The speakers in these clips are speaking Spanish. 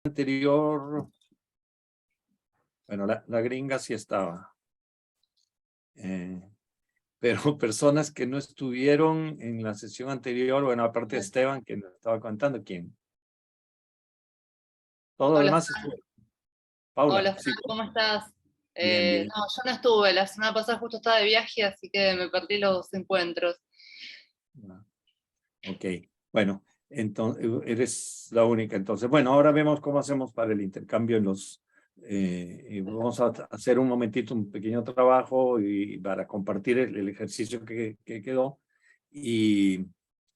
Anterior, bueno, la gringa sí estaba. Pero personas que no estuvieron en la sesión anterior, bueno, aparte de Esteban, que nos estaba contando, ¿quién? Todo lo Hola, demás estuvo. Paula. hola, Sí. ¿cómo estás? Bien, bien. No, yo no estuve, la semana pasada justo estaba de viaje, así que me perdí los encuentros. Ok, bueno, entonces eres la única. Entonces, bueno, ahora vemos cómo hacemos para el intercambio en los... y vamos a hacer un momentito, un pequeño trabajo y para compartir el ejercicio que quedó. Y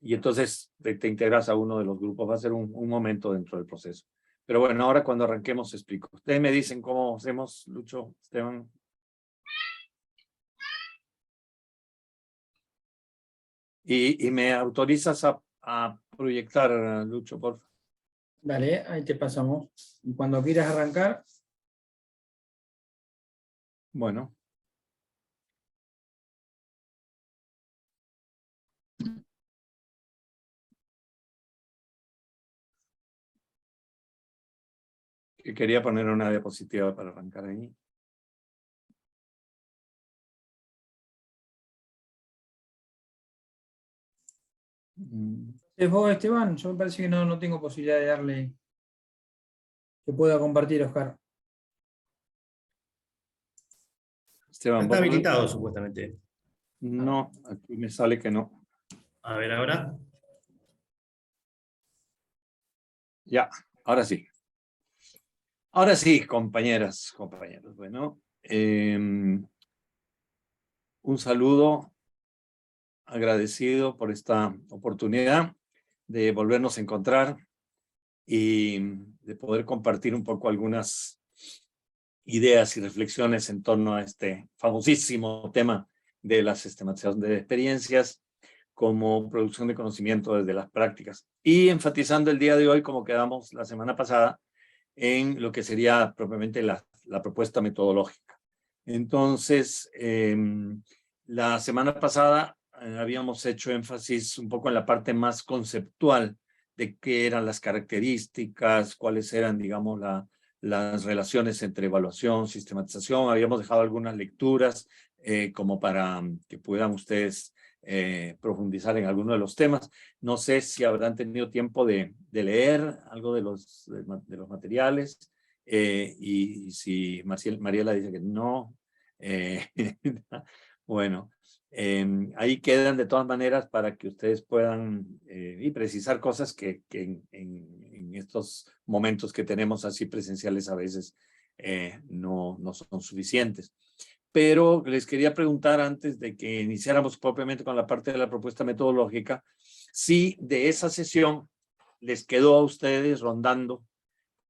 entonces te integras a uno de los grupos. Va a ser un momento dentro del proceso. Pero bueno, ahora cuando arranquemos explico. Ustedes me dicen cómo hacemos, Lucho, Esteban. Y me autorizas a proyectar, Lucho, por favor. Dale, ahí te pasamos. Y cuando quieras arrancar. Bueno. Que quería poner una diapositiva para arrancar ahí. ¿Es vos, Esteban? Yo me parece que no tengo posibilidad de darle que pueda compartir, Oscar. Esteban, Está ¿vos? habilitado, supuestamente. No, aquí me sale que no. A ver, ahora. Ya, ahora sí. Ahora sí, compañeras, compañeros. Bueno, un saludo agradecido por esta oportunidad de volvernos a encontrar y de poder compartir un poco algunas ideas y reflexiones en torno a este famosísimo tema de la sistematización de experiencias como producción de conocimiento desde las prácticas. Y enfatizando el día de hoy, como quedamos la semana pasada, en lo que sería propiamente la propuesta metodológica. Entonces, la semana pasada habíamos hecho énfasis un poco en la parte más conceptual de qué eran las características, cuáles eran, digamos, las relaciones entre evaluación, sistematización. Habíamos dejado algunas lecturas como para que puedan ustedes profundizar en alguno de los temas. No sé si habrán tenido tiempo de leer algo de los materiales y si Mariela dice que no, bueno, ahí quedan de todas maneras para que ustedes puedan y precisar cosas que en estos momentos que tenemos así presenciales a veces no son suficientes. Pero les quería preguntar antes de que iniciáramos propiamente con la parte de la propuesta metodológica, si de esa sesión les quedó a ustedes rondando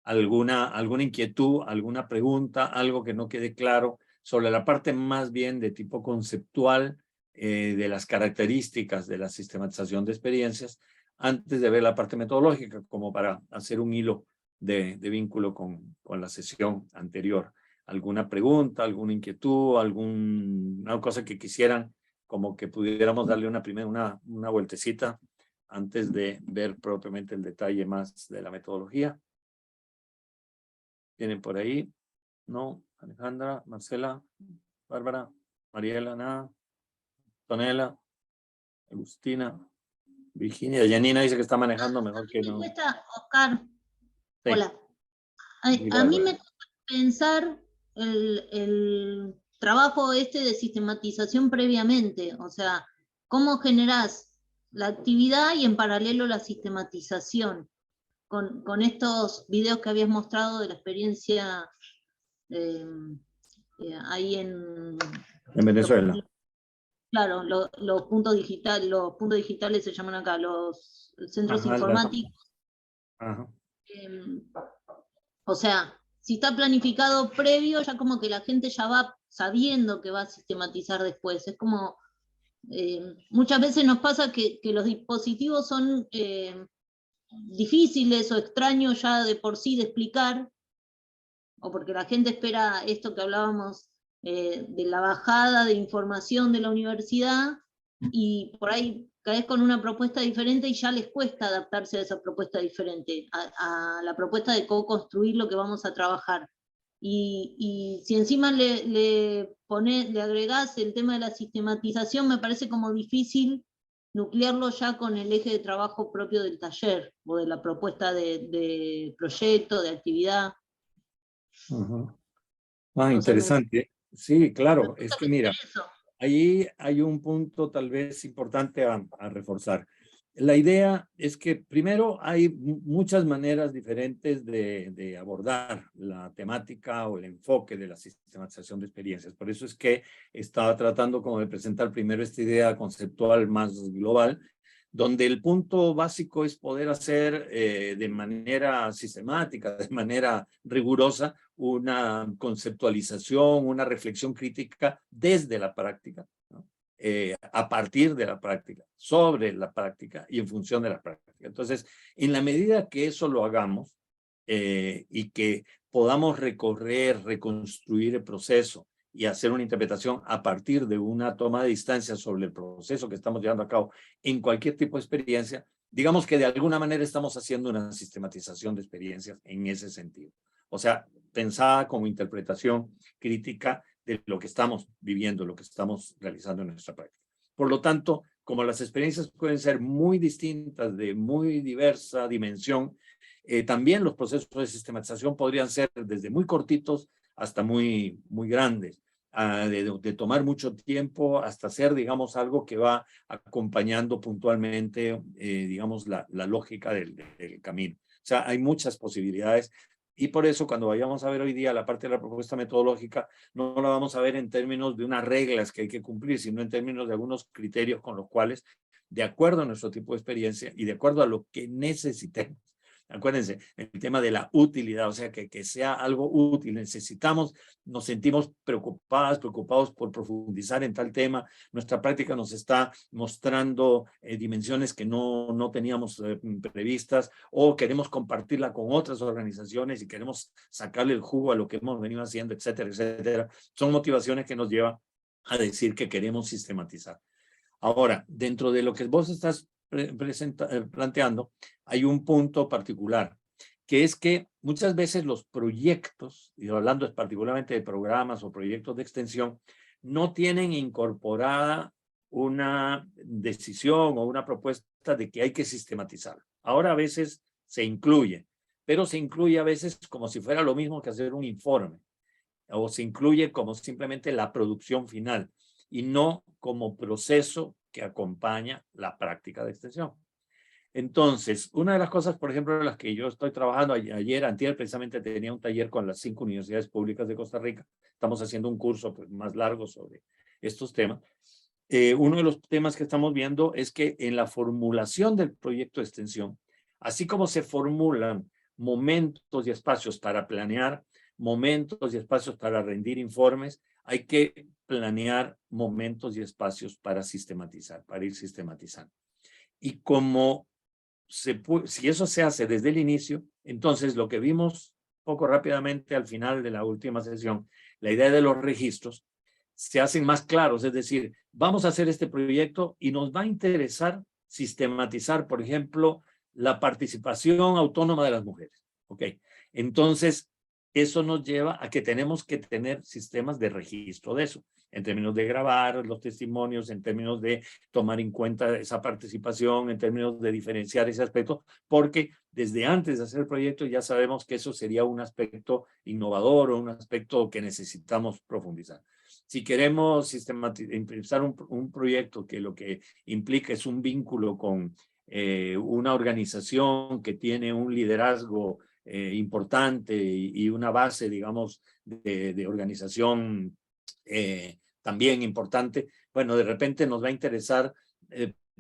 alguna inquietud, alguna pregunta, algo que no quede claro sobre la parte más bien de tipo conceptual de las características de la sistematización de experiencias, antes de ver la parte metodológica, como para hacer un hilo de vínculo con la sesión anterior. ¿Alguna pregunta, alguna inquietud, alguna cosa que quisieran como que pudiéramos darle una vueltecita antes de ver propiamente el detalle más de la metodología? ¿Tienen por ahí? ¿No? Alejandra, Marcela, Bárbara, Mariela, nada. Tonela, Agustina, Virginia, Janina dice que está manejando mejor que no. Oscar, Sí. hola. A mí me toca pensar el trabajo este de sistematización previamente, o sea, cómo generás la actividad y en paralelo la sistematización. Con estos videos que habías mostrado de la experiencia ahí en Venezuela. Claro, los puntos digitales se llaman acá, los centros informáticos. Ajá. O sea, si está planificado previo, ya como que la gente ya va sabiendo que va a sistematizar después. Es como, muchas veces nos pasa que los dispositivos son difíciles o extraños ya de por sí de explicar, o porque la gente espera esto que hablábamos de la bajada de información de la universidad, y por ahí caes con una propuesta diferente y ya les cuesta adaptarse a esa propuesta diferente, a la propuesta de co-construir lo que vamos a trabajar. Y si encima le agregás el tema de la sistematización, me parece como difícil nuclearlo ya con el eje de trabajo propio del taller o de la propuesta de proyecto, de actividad. Interesante. Sí, claro, es que mira, ahí hay un punto tal vez importante a reforzar. La idea es que primero hay muchas maneras diferentes de abordar la temática o el enfoque de la sistematización de experiencias. Por eso es que estaba tratando como de presentar primero esta idea conceptual más global, donde el punto básico es poder hacer de manera sistemática, de manera rigurosa, una conceptualización, una reflexión crítica desde la práctica, ¿no? A partir de la práctica, sobre la práctica y en función de la práctica. Entonces, en la medida que eso lo hagamos y que podamos recorrer, reconstruir el proceso y hacer una interpretación a partir de una toma de distancia sobre el proceso que estamos llevando a cabo en cualquier tipo de experiencia, digamos que de alguna manera estamos haciendo una sistematización de experiencias en ese sentido. O sea, pensada como interpretación crítica de lo que estamos viviendo, lo que estamos realizando en nuestra práctica. Por lo tanto, como las experiencias pueden ser muy distintas, de muy diversa dimensión, también los procesos de sistematización podrían ser desde muy cortitos hasta muy grandes, de tomar mucho tiempo hasta hacer, digamos, algo que va acompañando puntualmente, digamos, la lógica del camino. O sea, hay muchas posibilidades. Y por eso cuando vayamos a ver hoy día la parte de la propuesta metodológica, no la vamos a ver en términos de unas reglas que hay que cumplir, sino en términos de algunos criterios con los cuales, de acuerdo a nuestro tipo de experiencia y de acuerdo a lo que necesitemos, acuérdense, el tema de la utilidad, o sea, que sea algo útil. Necesitamos, nos sentimos preocupados por profundizar en tal tema. Nuestra práctica nos está mostrando dimensiones que no teníamos previstas, o queremos compartirla con otras organizaciones y queremos sacarle el jugo a lo que hemos venido haciendo, etcétera, etcétera. Son motivaciones que nos llevan a decir que queremos sistematizar. Ahora, dentro de lo que vos estás planteando, hay un punto particular, que es que muchas veces los proyectos, y hablando particularmente de programas o proyectos de extensión, no tienen incorporada una decisión o una propuesta de que hay que sistematizar. Ahora a veces se incluye, pero se incluye a veces como si fuera lo mismo que hacer un informe, o se incluye como simplemente la producción final y no como proceso que acompaña la práctica de extensión. Entonces, una de las cosas, por ejemplo, en las que yo estoy trabajando, antier precisamente tenía un taller con las 5 universidades públicas de Costa Rica. Estamos haciendo un curso pues, más largo sobre estos temas. Uno de los temas que estamos viendo es que en la formulación del proyecto de extensión, así como se formulan momentos y espacios para planear, momentos y espacios para rendir informes, hay que planear momentos y espacios para sistematizar, para ir sistematizando. Y como si eso se hace desde el inicio, entonces lo que vimos poco rápidamente al final de la última sesión, la idea de los registros, se hacen más claros, es decir, vamos a hacer este proyecto y nos va a interesar sistematizar, por ejemplo, la participación autónoma de las mujeres. ¿Ok? Entonces, eso nos lleva a que tenemos que tener sistemas de registro de eso, en términos de grabar los testimonios, en términos de tomar en cuenta esa participación, en términos de diferenciar ese aspecto, porque desde antes de hacer el proyecto ya sabemos que eso sería un aspecto innovador o un aspecto que necesitamos profundizar. Si queremos impulsar un proyecto que lo que implica es un vínculo con una organización que tiene un liderazgo importante y una base, digamos, de organización también importante, bueno, de repente nos va a interesar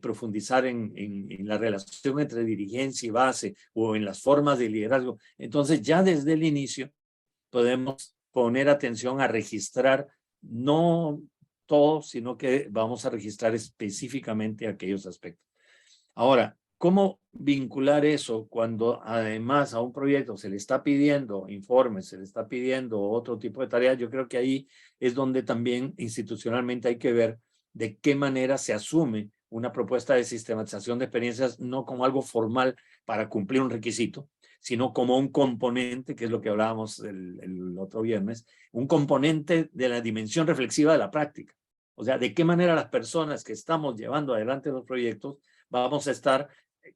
profundizar en la relación entre dirigencia y base o en las formas de liderazgo. Entonces, ya desde el inicio podemos poner atención a registrar no todo, sino que vamos a registrar específicamente aquellos aspectos. Ahora, ¿cómo vincular eso cuando además a un proyecto se le está pidiendo informes, se le está pidiendo otro tipo de tareas? Yo creo que ahí es donde también institucionalmente hay que ver de qué manera se asume una propuesta de sistematización de experiencias no como algo formal para cumplir un requisito, sino como un componente, que es lo que hablábamos el otro viernes, un componente de la dimensión reflexiva de la práctica. O sea, de qué manera las personas que estamos llevando adelante los proyectos vamos a estar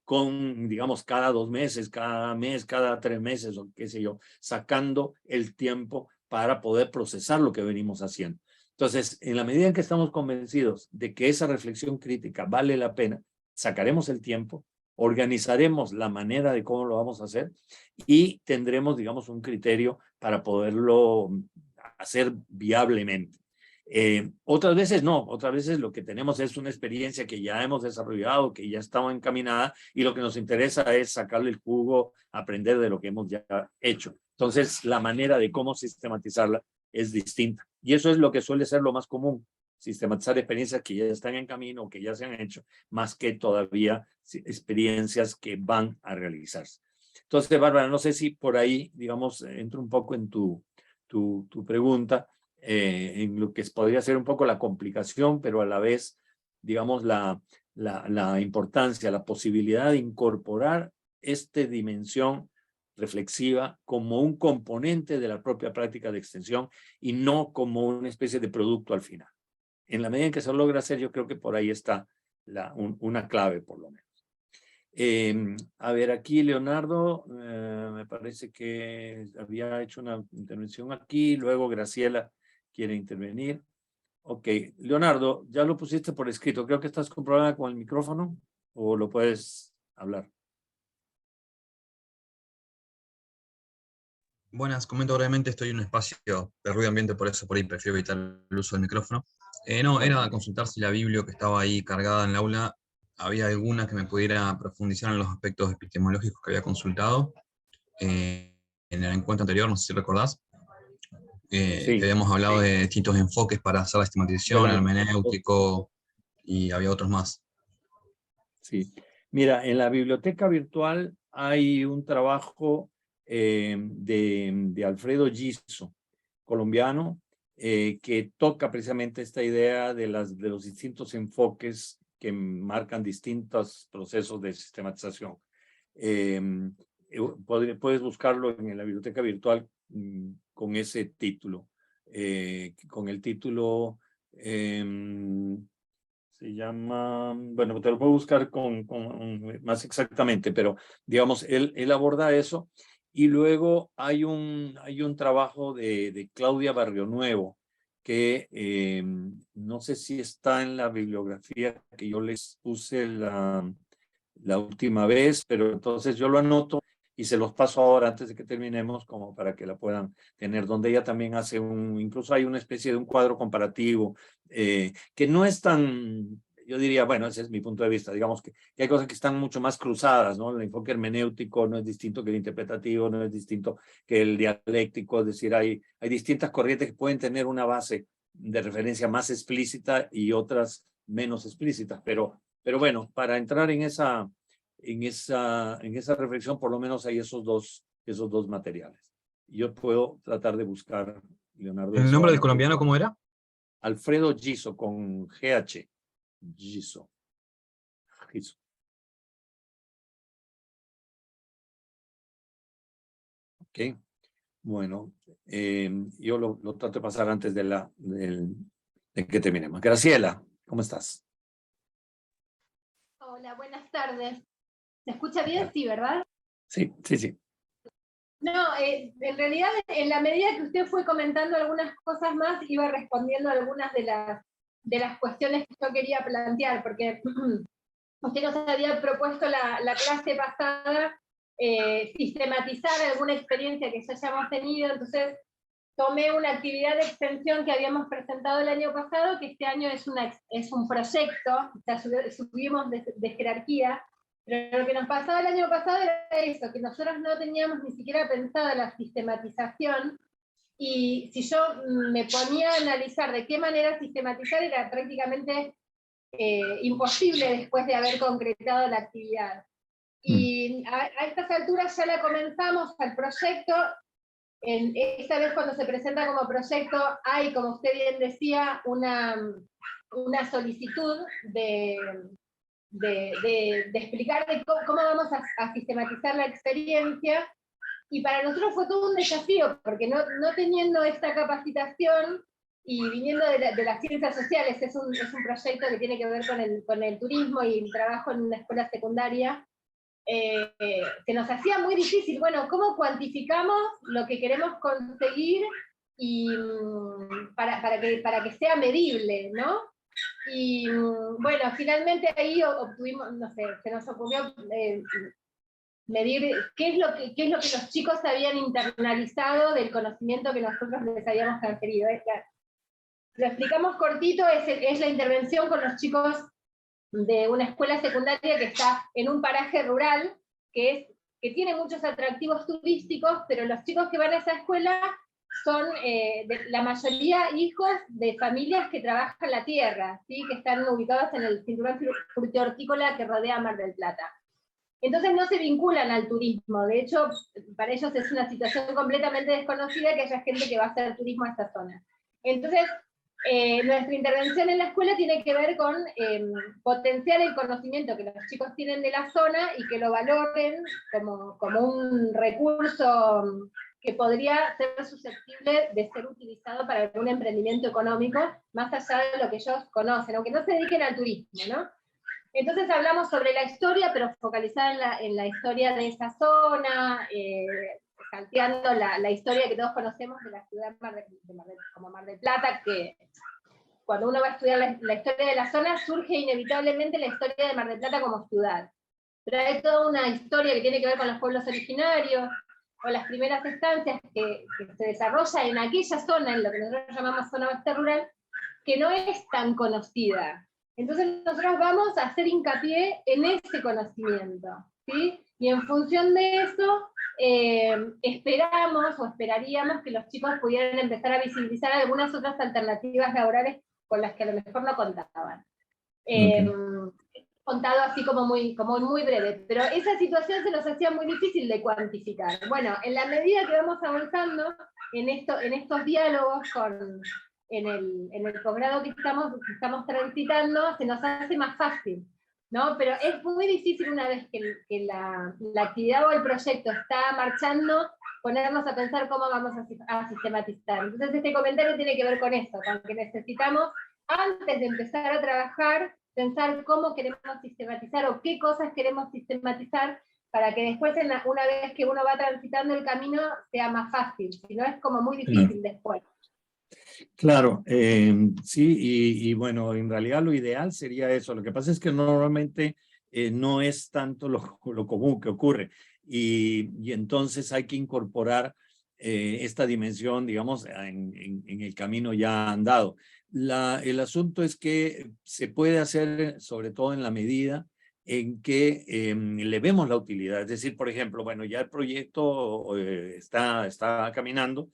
con, digamos, cada 2 meses, cada mes, cada 3 meses, o qué sé yo, sacando el tiempo para poder procesar lo que venimos haciendo. Entonces, en la medida en que estamos convencidos de que esa reflexión crítica vale la pena, sacaremos el tiempo, organizaremos la manera de cómo lo vamos a hacer y tendremos, digamos, un criterio para poderlo hacer viablemente. Otras veces no, otras veces lo que tenemos es una experiencia que ya hemos desarrollado, que ya estaba encaminada y lo que nos interesa es sacarle el jugo, aprender de lo que hemos ya hecho. Entonces, la manera de cómo sistematizarla es distinta. Y eso es lo que suele ser lo más común, sistematizar experiencias que ya están en camino o que ya se han hecho, más que todavía experiencias que van a realizarse. Entonces, Bárbara, no sé si por ahí, digamos, entro un poco en tu pregunta, en lo que podría ser un poco la complicación, pero a la vez, digamos, la importancia, la posibilidad de incorporar esta dimensión reflexiva como un componente de la propia práctica de extensión y no como una especie de producto al final. En la medida en que se logra hacer, yo creo que por ahí está una clave, por lo menos. A ver, aquí Leonardo, me parece que había hecho una intervención aquí, luego Graciela quiere intervenir. Ok, Leonardo, ya lo pusiste por escrito, creo que estás con problema con el micrófono o lo puedes hablar. Buenas, comento brevemente, estoy en un espacio de ruido ambiente, por eso por ahí prefiero evitar el uso del micrófono. No, era consultar si la Biblia que estaba ahí cargada en el aula, había alguna que me pudiera profundizar en los aspectos epistemológicos que había consultado en el encuentro anterior, no sé si recordás, Sí. que habíamos hablado de distintos enfoques para hacer la estigmatización, hermenéutico, y había otros más. Sí, mira, en la biblioteca virtual hay un trabajo de Alfredo Giso, colombiano, que toca precisamente esta idea de los distintos enfoques que marcan distintos procesos de sistematización. Puedes buscarlo en la biblioteca virtual con ese título, con el título... se llama, bueno, te lo puedo buscar con más exactamente, pero digamos, él aborda eso. Y luego hay un trabajo de Claudia Barrionuevo, que no sé si está en la bibliografía que yo les puse la última vez, pero entonces yo lo anoto y se los paso ahora antes de que terminemos, como para que la puedan tener, donde ella también hace incluso hay una especie de un cuadro comparativo, que no es tan, yo diría, bueno, ese es mi punto de vista, digamos que hay cosas que están mucho más cruzadas, ¿no? El enfoque hermenéutico no es distinto que el interpretativo, no es distinto que el dialéctico, es decir, hay distintas corrientes que pueden tener una base de referencia más explícita y otras menos explícitas, pero bueno, para entrar en esa reflexión, por lo menos hay esos dos materiales. Yo puedo tratar de buscar, Leonardo. ¿El nombre del colombiano cómo era? Alfredo Giso, con GH. Giso. Ok. Bueno, yo lo trato de pasar antes de que terminemos. Graciela, ¿cómo estás? Hola, buenas tardes. ¿Se escucha bien? Sí, ¿verdad? Sí. No, en realidad, en la medida que usted fue comentando algunas cosas más, iba respondiendo a algunas de las cuestiones que yo quería plantear, porque usted nos había propuesto la clase pasada sistematizar alguna experiencia que ya hayamos tenido, entonces tomé una actividad de extensión que habíamos presentado el año pasado, que este año es un proyecto, o sea, subimos de jerarquía, pero lo que nos pasaba el año pasado era eso, que nosotros no teníamos ni siquiera pensado la sistematización, y si yo me ponía a analizar de qué manera sistematizar, era prácticamente imposible después de haber concretado la actividad. Y a estas alturas ya la comenzamos al proyecto. Esta vez cuando se presenta como proyecto hay, como usted bien decía, una una solicitud de explicar de cómo vamos a sistematizar la experiencia, y para nosotros fue todo un desafío, porque no teniendo esta capacitación, y viniendo de las ciencias sociales, es un proyecto que tiene que ver con el turismo y el trabajo en una escuela secundaria, se nos hacía muy difícil, bueno, ¿cómo cuantificamos lo que queremos conseguir y para que sea medible, ¿no? Y bueno, finalmente ahí obtuvimos, no sé, se nos ocurrió medir qué es lo que los chicos habían internalizado del conocimiento que nosotros les habíamos transferido. Lo explicamos cortito, es la intervención con los chicos de una escuela secundaria que está en un paraje rural, que tiene muchos atractivos turísticos, pero los chicos que van a esa escuela son la mayoría hijos de familias que trabajan la tierra, ¿sí? Que están ubicados en el cinturón frutihortícola que rodea Mar del Plata. Entonces no se vinculan al turismo, de hecho, para ellos es una situación completamente desconocida que haya gente que va a hacer turismo a esta zona. Entonces, nuestra intervención en la escuela tiene que ver con potenciar el conocimiento que los chicos tienen de la zona y que lo valoren como un recurso que podría ser susceptible de ser utilizado para algún emprendimiento económico, más allá de lo que ellos conocen, aunque no se dediquen al turismo, ¿no? Entonces hablamos sobre la historia, pero focalizada en la historia de esa zona, salteando la historia que todos conocemos de la ciudad como Mar del Plata, que cuando uno va a estudiar la historia de la zona, surge inevitablemente la historia de Mar del Plata como ciudad. Pero hay toda una historia que tiene que ver con los pueblos originarios, o las primeras estancias que se desarrolla en aquella zona, en lo que nosotros llamamos zona oeste rural, que no es tan conocida. Entonces nosotros vamos a hacer hincapié en ese conocimiento, ¿sí? Y en función de eso, esperamos o esperaríamos que los chicos pudieran empezar a visibilizar algunas otras alternativas laborales con las que a lo mejor no contaban. Contado así como muy breve, pero esa situación se nos hacía muy difícil de cuantificar. Bueno, en la medida que vamos avanzando en estos diálogos en el posgrado que estamos transitando, se nos hace más fácil, ¿no? Pero es muy difícil una vez que la actividad o el proyecto está marchando, ponernos a pensar cómo vamos a sistematizar. Entonces este comentario tiene que ver con esto, con que necesitamos, antes de empezar a trabajar, pensar cómo queremos sistematizar o qué cosas queremos sistematizar para que después, una vez que uno va transitando el camino, sea más fácil, si no es como muy difícil después. Claro, sí, y bueno, en realidad lo ideal sería eso. Lo que pasa es que normalmente no es tanto lo común que ocurre, y entonces hay que incorporar esta dimensión, digamos, en el camino ya andado. El asunto es que se puede hacer, sobre todo en la medida en que le vemos la utilidad. Es decir, por ejemplo, bueno, ya el proyecto está caminando,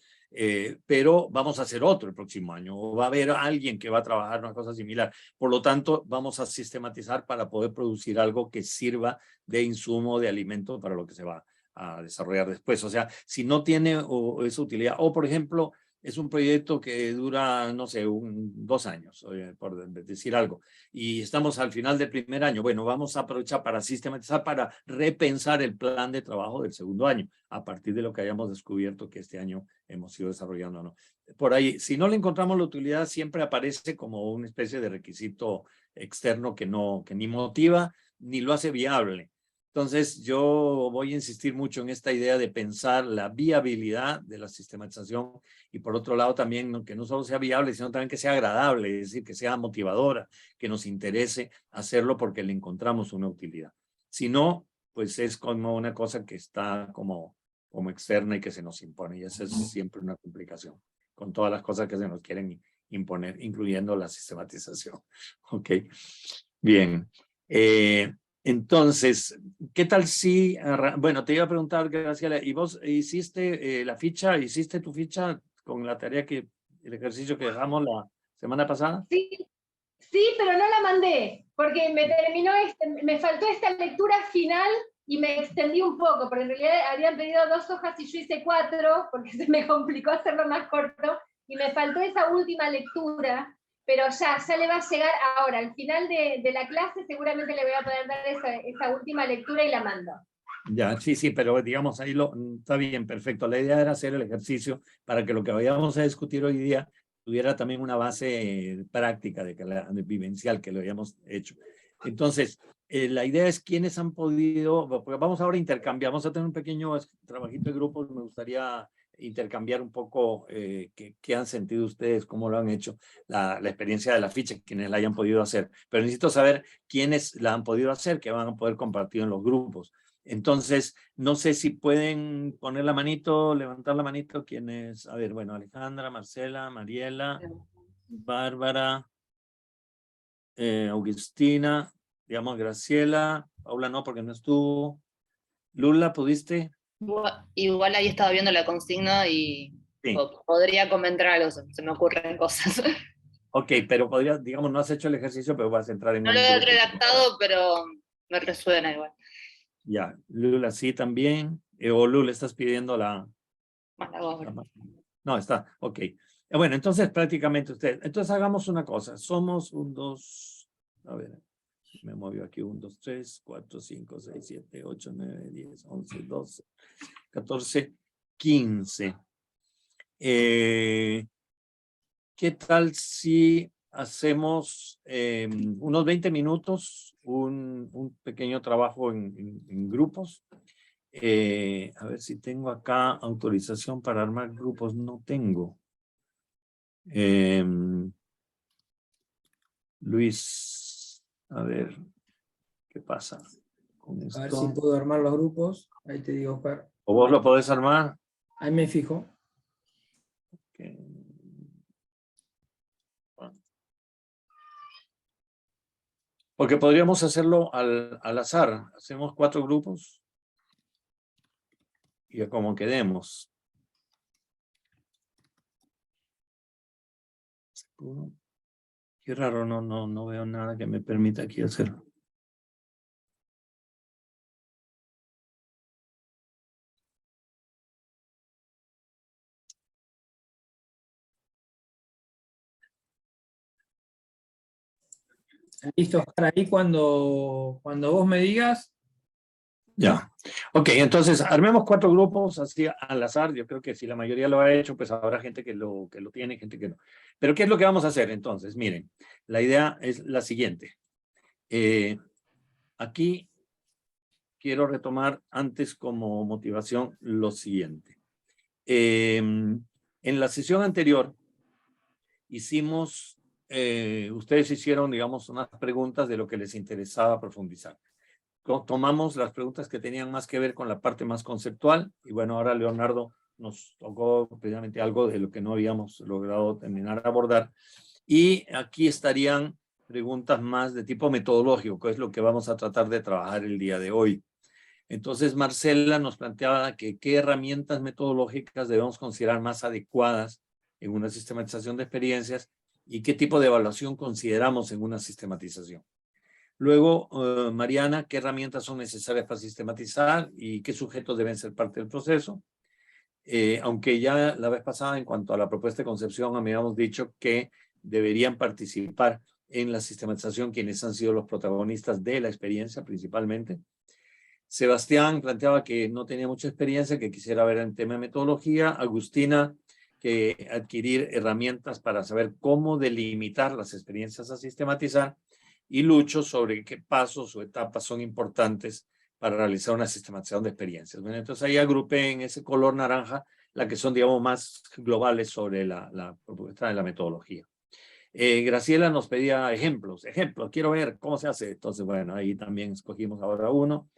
pero vamos a hacer otro el próximo año, o va a haber alguien que va a trabajar una cosa similar. Por lo tanto, vamos a sistematizar para poder producir algo que sirva de insumo, de alimento para lo que se va a desarrollar después. O sea, si no tiene esa utilidad, o por ejemplo, es un proyecto que dura, no sé, 2 años, por decir algo, y estamos al final del primer año. Bueno, vamos a aprovechar para sistematizar, para repensar el plan de trabajo del segundo año, a partir de lo que hayamos descubierto que este año hemos ido desarrollando, ¿no? Por ahí, si no le encontramos la utilidad, siempre aparece como una especie de requisito externo que ni motiva ni lo hace viable. Entonces, yo voy a insistir mucho en esta idea de pensar la viabilidad de la sistematización, y por otro lado también que no solo sea viable, sino también que sea agradable, es decir, que sea motivadora, que nos interese hacerlo porque le encontramos una utilidad. Si no, pues es como una cosa que está como externa y que se nos impone, y esa es siempre una complicación con todas las cosas que se nos quieren imponer, incluyendo la sistematización. Ok, bien. Entonces, ¿qué tal si, bueno, te iba a preguntar, Graciela, ¿y vos hiciste hiciste tu ficha con la tarea el ejercicio que dejamos la semana pasada? Sí, pero no la mandé, porque me faltó esta lectura final y me extendí un poco, porque en realidad habían pedido 2 hojas y yo hice 4, porque se me complicó hacerlo más corto, y me faltó esa última lectura, pero ya le va a llegar ahora, al final de la clase seguramente le voy a poder dar esa última lectura y la mando. Ya, sí, pero digamos ahí está bien, perfecto. La idea era hacer el ejercicio para que lo que vayamos a discutir hoy día tuviera también una base práctica de vivencial que lo hayamos hecho. Entonces, la idea es quiénes han podido, porque vamos ahora a intercambiar, vamos a tener un pequeño trabajito de grupos, me gustaría intercambiar un poco qué han sentido ustedes, cómo lo han hecho, la experiencia de la ficha, quienes la hayan podido hacer. Pero necesito saber quiénes la han podido hacer, que van a poder compartir en los grupos. Entonces, no sé si pueden poner la manito, levantar la manito, quienes, a ver, bueno, Alejandra, Marcela, Mariela, Bárbara, Augustina, digamos, Graciela, Paula no, porque no estuvo. Lula, ¿pudiste? Igual ahí estaba viendo la consigna y Sí. podría comentar algo, se me ocurren cosas. Ok, pero podrías, digamos, no has hecho el ejercicio, pero vas a entrar en No un lo he grupo. redactado, pero me resuena igual. Ya, Lula sí también. O Lula, estás pidiendo la... No, está, ok. Bueno, entonces prácticamente usted. Entonces hagamos una cosa. Somos 1, 2, a ver, me movió aquí 1, 2, 3, 4, 5, 6, 7, 8, 9, 10, 11, 12, 14, 15. ¿Qué tal si hacemos unos 20 minutos, un pequeño trabajo en grupos? A ver si tengo acá autorización para armar grupos. No tengo. Luis, a ver, ¿qué pasa con A ver esto? si puedo armar los grupos. Ahí te digo, Oscar. ¿O vos lo podés armar? Ahí me fijo. Okay. Bueno. Porque podríamos hacerlo al azar. Hacemos 4 grupos y a como quedemos. Qué raro, no veo nada que me permita aquí hacerlo. Listo, Oscar, ahí cuando vos me digas. Ya. Ok, entonces armemos 4 grupos así al azar. Yo creo que si la mayoría lo ha hecho, pues habrá gente que lo tiene, gente que no. Pero ¿qué es lo que vamos a hacer entonces? Miren, la idea es la siguiente. Aquí quiero retomar antes como motivación lo siguiente. En la sesión anterior hicimos, ustedes hicieron, digamos, unas preguntas de lo que les interesaba profundizar. Tomamos las preguntas que tenían más que ver con la parte más conceptual y bueno, ahora Leonardo nos tocó precisamente algo de lo que no habíamos logrado terminar de abordar y aquí estarían preguntas más de tipo metodológico, que es lo que vamos a tratar de trabajar el día de hoy. Entonces Marcela nos planteaba que qué herramientas metodológicas debemos considerar más adecuadas en una sistematización de experiencias y qué tipo de evaluación consideramos en una sistematización. Luego, Mariana, ¿qué herramientas son necesarias para sistematizar y qué sujetos deben ser parte del proceso? Aunque ya la vez pasada, en cuanto a la propuesta de concepción, habíamos dicho que deberían participar en la sistematización quienes han sido los protagonistas de la experiencia principalmente. Sebastián planteaba que no tenía mucha experiencia, que quisiera ver en tema de metodología. Agustina, que adquirir herramientas para saber cómo delimitar las experiencias a sistematizar. Y Lucho sobre qué pasos o etapas son importantes para realizar una sistematización de experiencias. Bueno, entonces ahí agrupé en ese color naranja las que son, digamos, más globales sobre la propuesta de la metodología. Graciela nos pedía ejemplos, quiero ver cómo se hace. Entonces, bueno, ahí también escogimos ahora uno.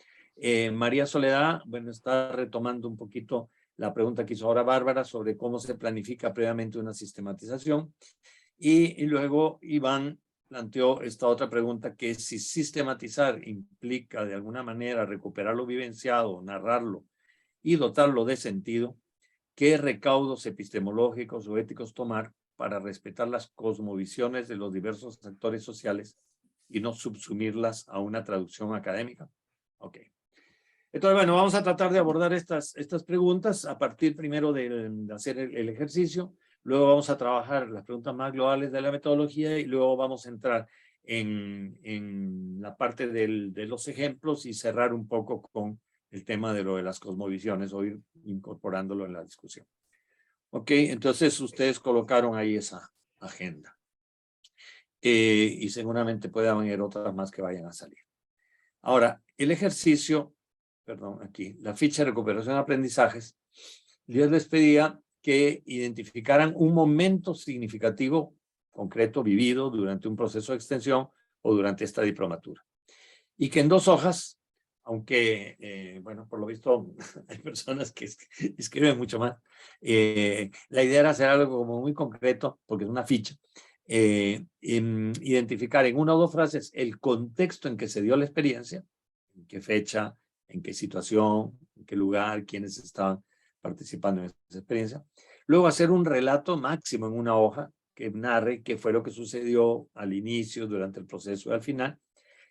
María Soledad, bueno, está retomando un poquito la pregunta que hizo ahora Bárbara sobre cómo se planifica previamente una sistematización. Y luego Iván planteó esta otra pregunta que es si sistematizar implica de alguna manera recuperar lo vivenciado, narrarlo y dotarlo de sentido, ¿qué recaudos epistemológicos o éticos tomar para respetar las cosmovisiones de los diversos actores sociales y no subsumirlas a una traducción académica? Ok. Entonces, bueno, vamos a tratar de abordar estas preguntas a partir primero de hacer el ejercicio. luego vamos a trabajar las preguntas más globales de la metodología y luego vamos a entrar en la parte de los ejemplos y cerrar un poco con el tema de lo de las cosmovisiones o ir incorporándolo en la discusión. Ok, entonces ustedes colocaron ahí esa agenda. Y seguramente puede haber otras más que vayan a salir. Ahora, el ejercicio, perdón, aquí, la ficha de recuperación de aprendizajes, yo les pedía que identificaran un momento significativo, concreto, vivido durante un proceso de extensión o durante esta diplomatura. Y que en 2 hojas, aunque, bueno, por lo visto hay personas que escriben mucho más, la idea era hacer algo como muy concreto, porque es una ficha, identificar en 1 o 2 frases el contexto en que se dio la experiencia, en qué fecha, en qué situación, en qué lugar, quiénes estaban participando en esa experiencia. Luego hacer un relato máximo en 1 hoja que narre qué fue lo que sucedió al inicio, durante el proceso y al final.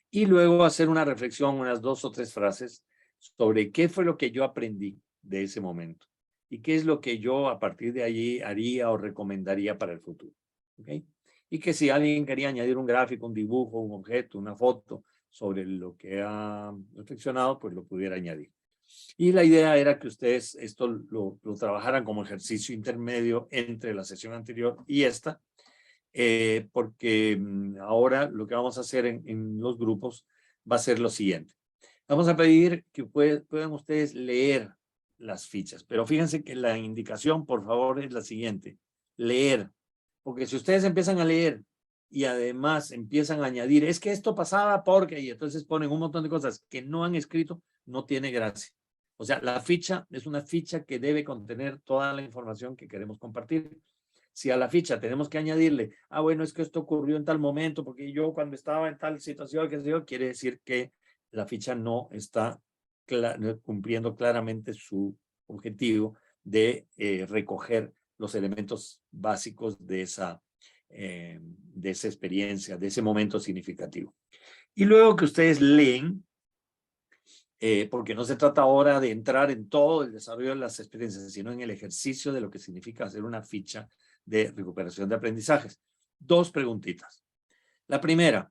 Y luego hacer una reflexión, unas 2 o 3 frases sobre qué fue lo que yo aprendí de ese momento y qué es lo que yo a partir de allí haría o recomendaría para el futuro. ¿Okay? Y que si alguien quería añadir un gráfico, un dibujo, un objeto, una foto sobre lo que ha reflexionado, pues lo pudiera añadir. Y la idea era que ustedes esto lo trabajaran como ejercicio intermedio entre la sesión anterior y esta, porque ahora lo que vamos a hacer en los grupos va a ser lo siguiente. Vamos a pedir que puedan ustedes leer las fichas, pero fíjense que la indicación, por favor, es la siguiente. Leer. Porque si ustedes empiezan a leer y además empiezan a añadir, es que esto pasaba porque, y entonces ponen un montón de cosas que no han escrito, no tiene gracia. O sea, la ficha es una ficha que debe contener toda la información que queremos compartir. Si a la ficha tenemos que añadirle, bueno, es que esto ocurrió en tal momento, porque yo cuando estaba en tal situación, qué sé yo, quiere decir que la ficha no está cumpliendo claramente su objetivo de recoger los elementos básicos de esa experiencia, de ese momento significativo. Y luego que ustedes leen, porque no se trata ahora de entrar en todo el desarrollo de las experiencias, sino en el ejercicio de lo que significa hacer una ficha de recuperación de aprendizajes. 2 preguntitas. La primera,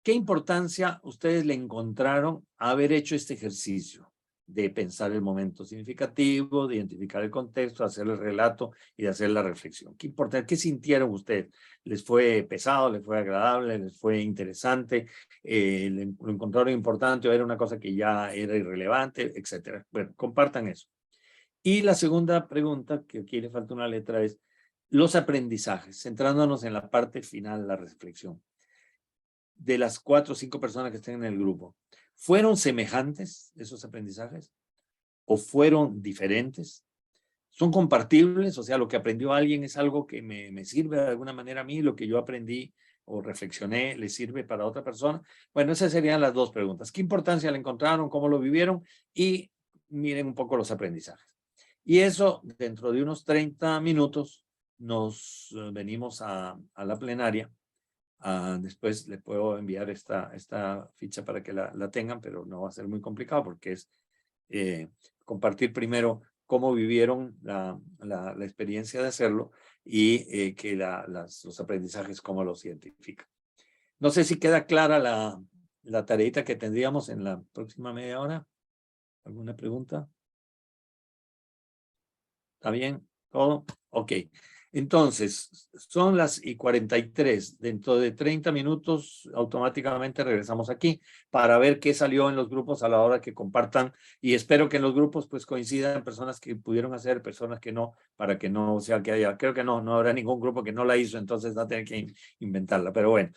¿qué importancia ustedes le encontraron a haber hecho este ejercicio de pensar el momento significativo, de identificar el contexto, de hacer el relato y de hacer la reflexión? ¿Qué importante? ¿Qué sintieron ustedes? ¿Les fue pesado? ¿Les fue agradable? ¿Les fue interesante? ¿Lo encontraron importante o era una cosa que ya era irrelevante? Etcétera. Bueno, compartan eso. Y la segunda pregunta, que aquí le falta una letra, es los aprendizajes, centrándonos en la parte final de la reflexión. De las 4 o 5 personas que estén en el grupo, ¿fueron semejantes esos aprendizajes? ¿O fueron diferentes? ¿Son compartibles? O sea, lo que aprendió alguien es algo que me sirve de alguna manera a mí, lo que yo aprendí o reflexioné, ¿le sirve para otra persona? Bueno, esas serían las 2 preguntas. ¿Qué importancia le encontraron? ¿Cómo lo vivieron? Y miren un poco los aprendizajes. Y eso, dentro de unos 30 minutos, nos venimos a la plenaria. Después le puedo enviar esta ficha para que la tengan, pero no va a ser muy complicado porque es compartir primero cómo vivieron la experiencia de hacerlo y que los aprendizajes, cómo los identifican. No sé si queda clara la tareita que tendríamos en la próxima media hora. ¿Alguna pregunta? ¿Está bien? ¿Todo? Ok. Entonces, son las 43. Dentro de 30 minutos automáticamente regresamos aquí para ver qué salió en los grupos a la hora que compartan. Y espero que en los grupos pues coincidan personas que pudieron hacer, personas que no, para que no sea que haya, creo que no habrá ningún grupo que no la hizo, entonces va a tener que inventarla. Pero bueno,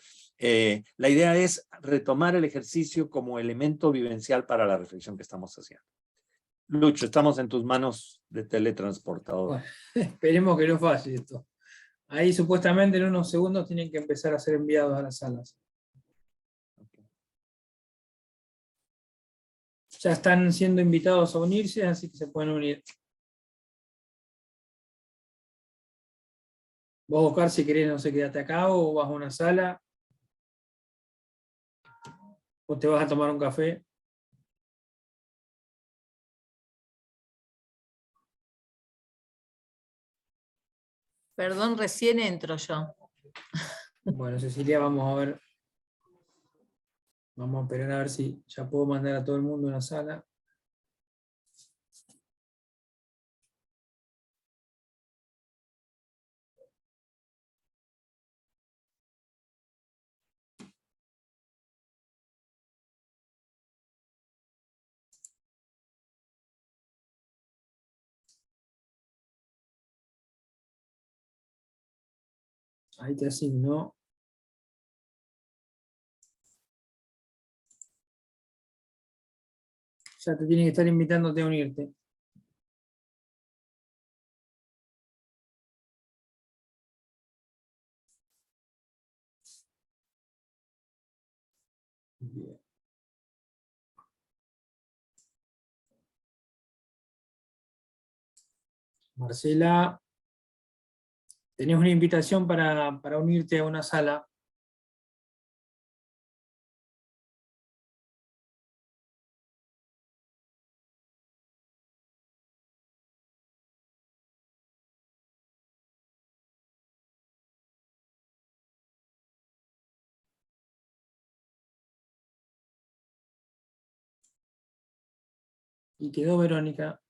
la idea es retomar el ejercicio como elemento vivencial para la reflexión que estamos haciendo. Lucho, estamos en tus manos de teletransportador. Bueno, esperemos que no falle esto. Ahí supuestamente en unos segundos tienen que empezar a ser enviados a las salas. Ya están siendo invitados a unirse, así que se pueden unir. Vos, Oscar, si querés, no sé, quédate acá o vas a una sala. O te vas a tomar un café. Perdón, recién entro yo. Bueno, Cecilia, vamos a ver. Vamos a esperar a ver si ya puedo mandar a todo el mundo a una sala. Ahí te asigno. Ya te tienen que estar invitándote a unirte. Bien. Marcela, tenés una invitación para unirte a una sala. Y quedó Verónica.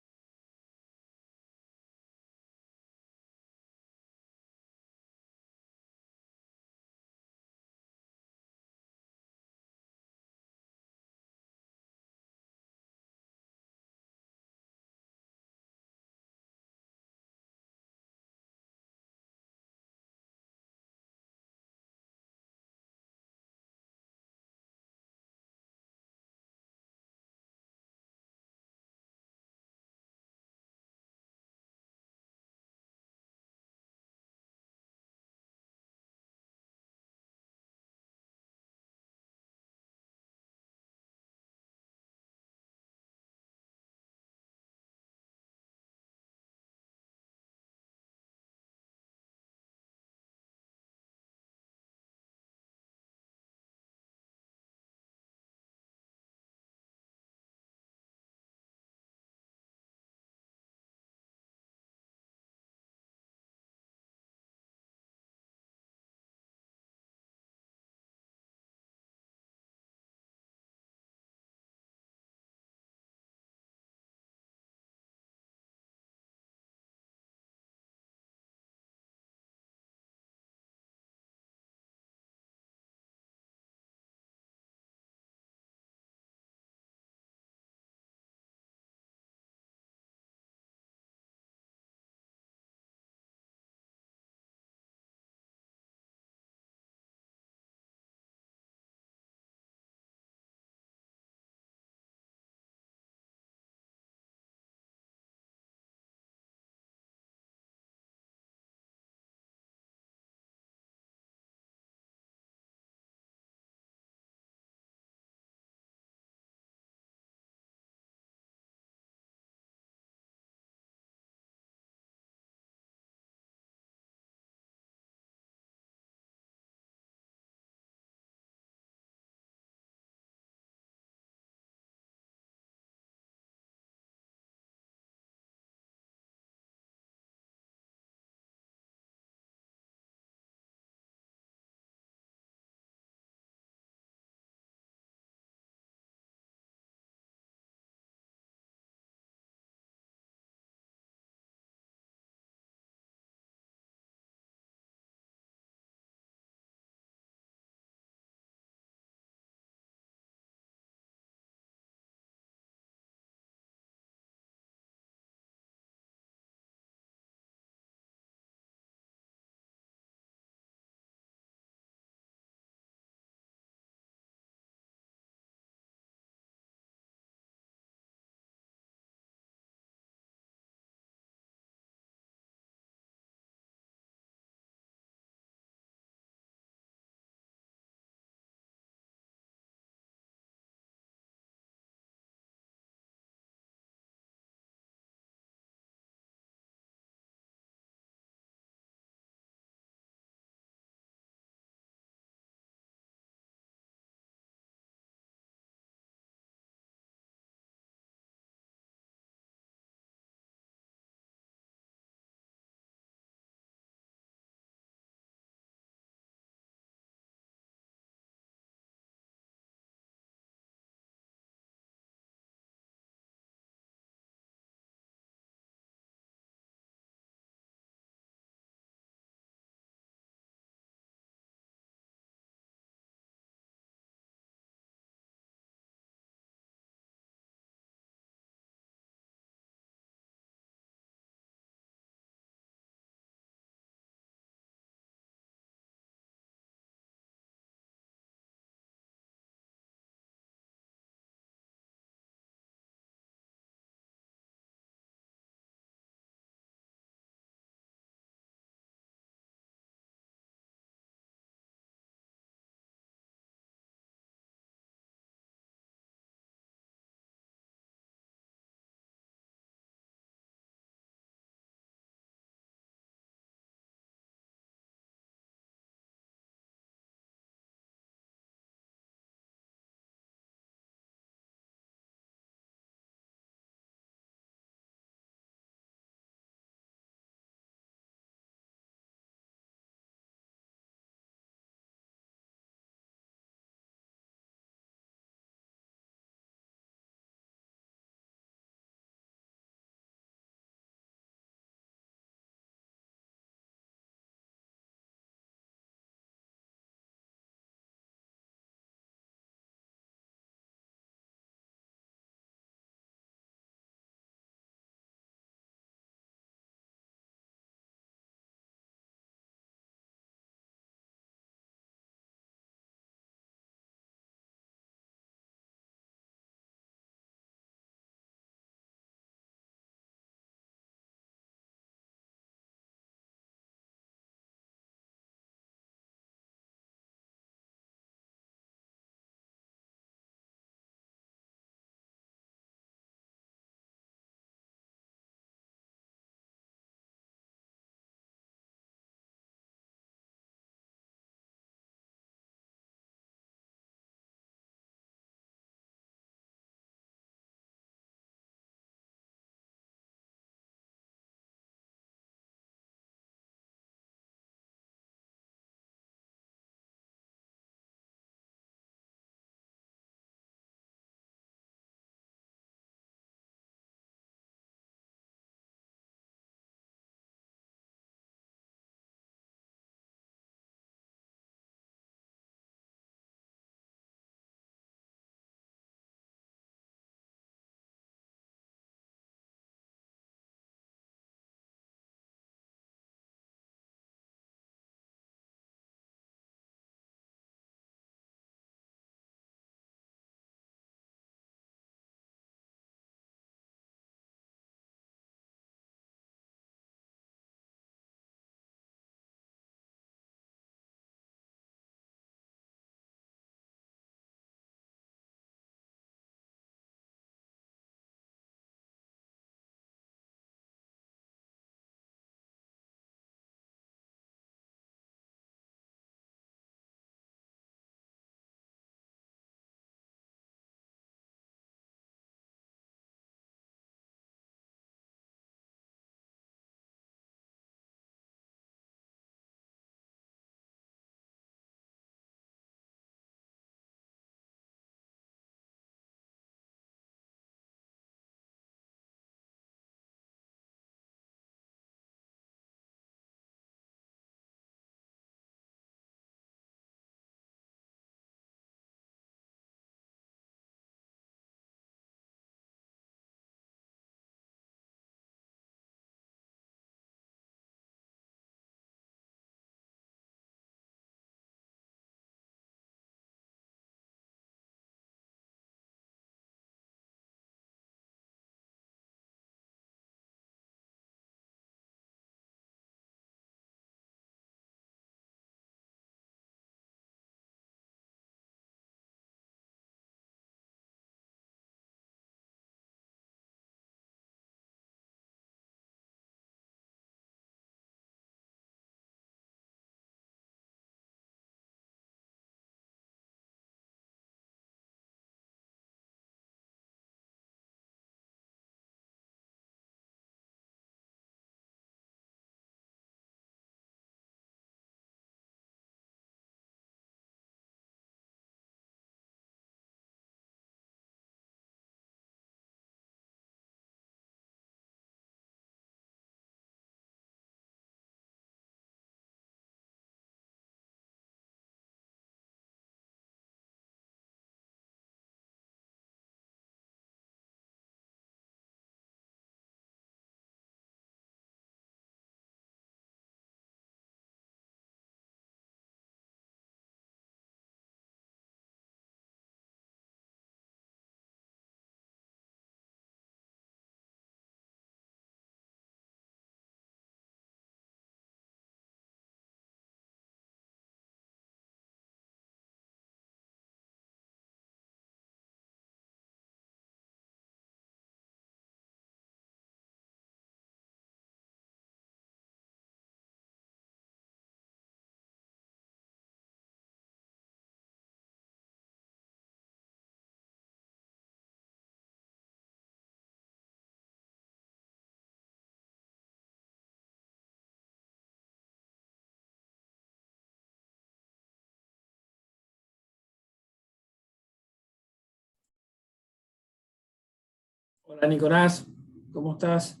Hola Nicolás, ¿cómo estás?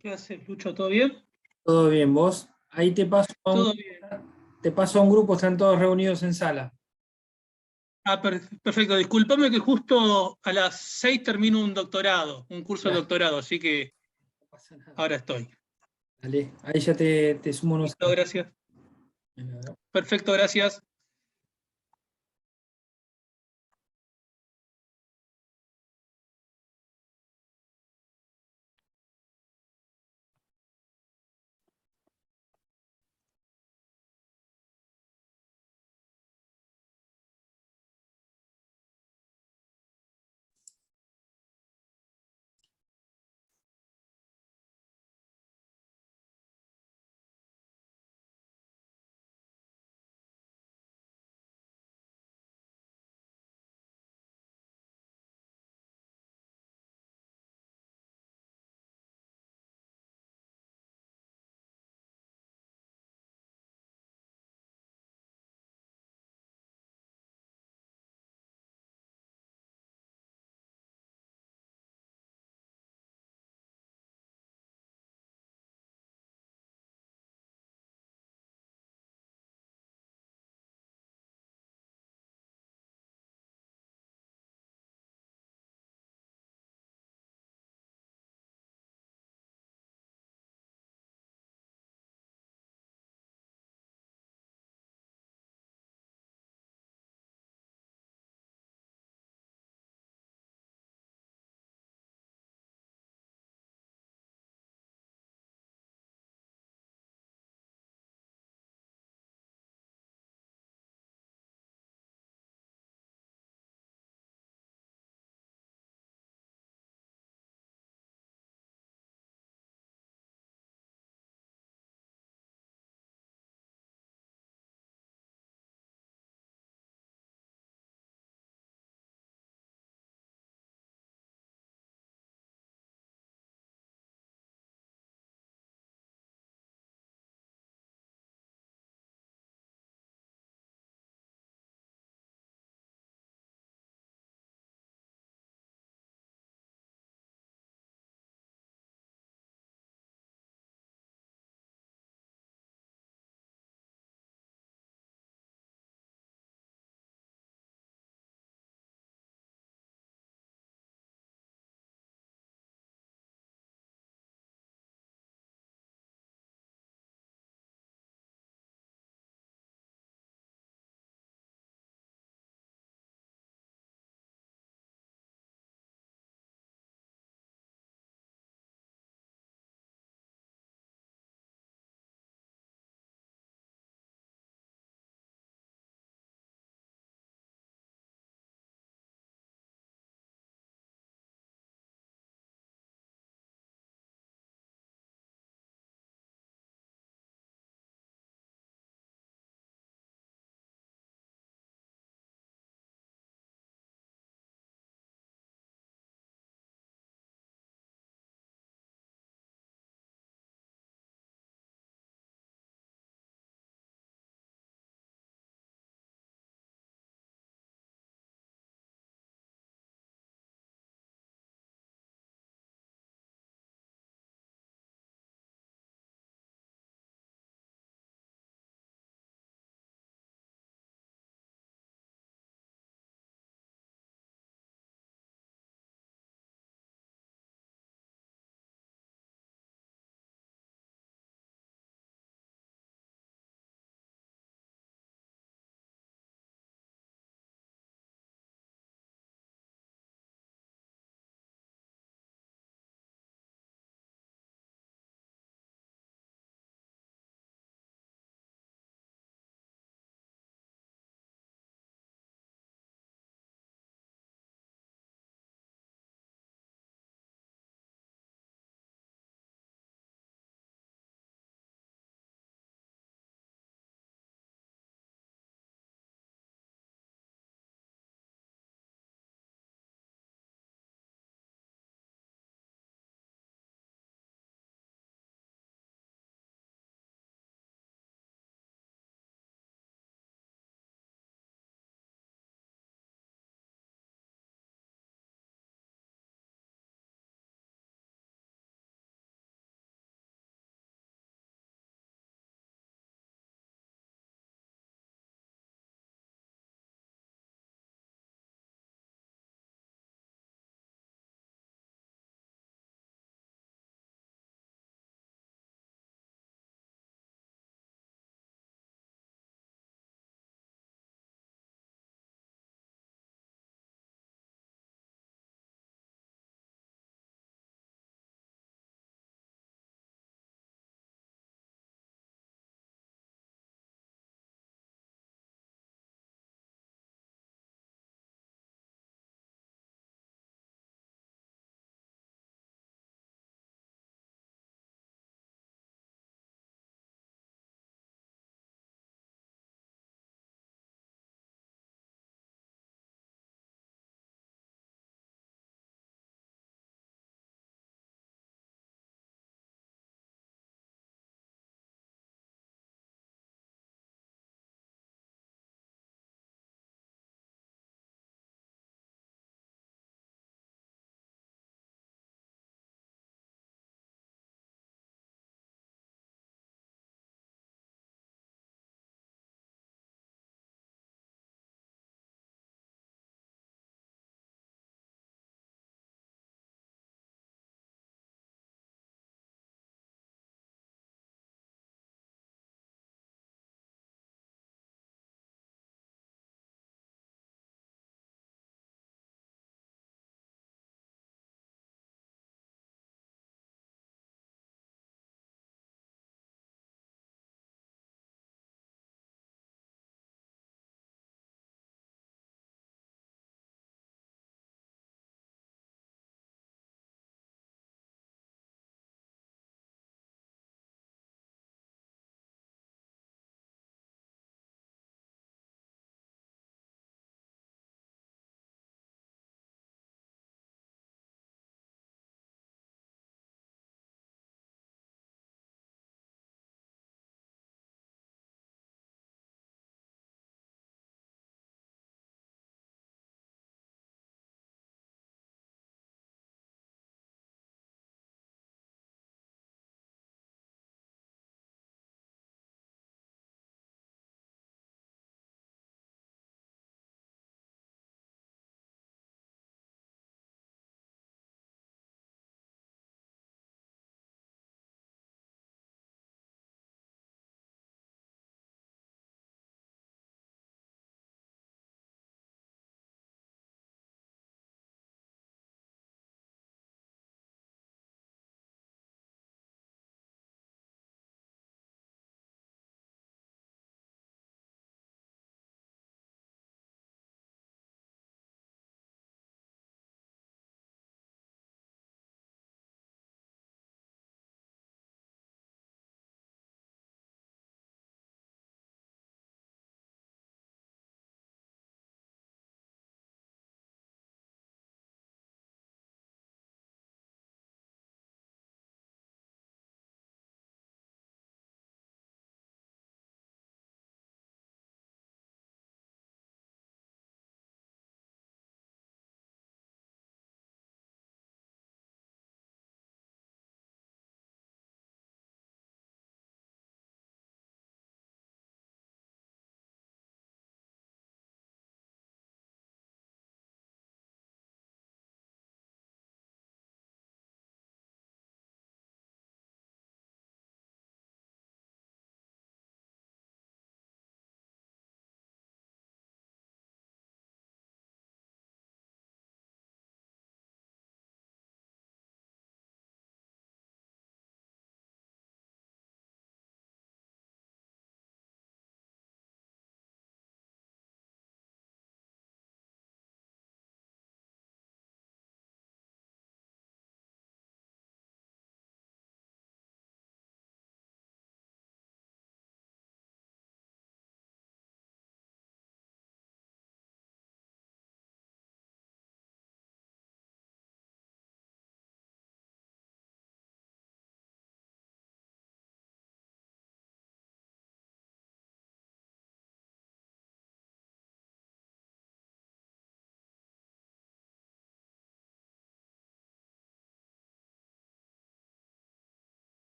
¿Qué haces, Lucho? ¿Todo bien? ¿Todo bien, vos? Ahí Todo bien. te paso a un grupo, están todos reunidos en sala. Ah, perfecto. Discúlpame que justo a las 6 termino un doctorado, un curso de Ya. doctorado, así que No pasa nada. ahora estoy. Dale, ahí ya te sumo unos. Listo, gracias. Perfecto, gracias.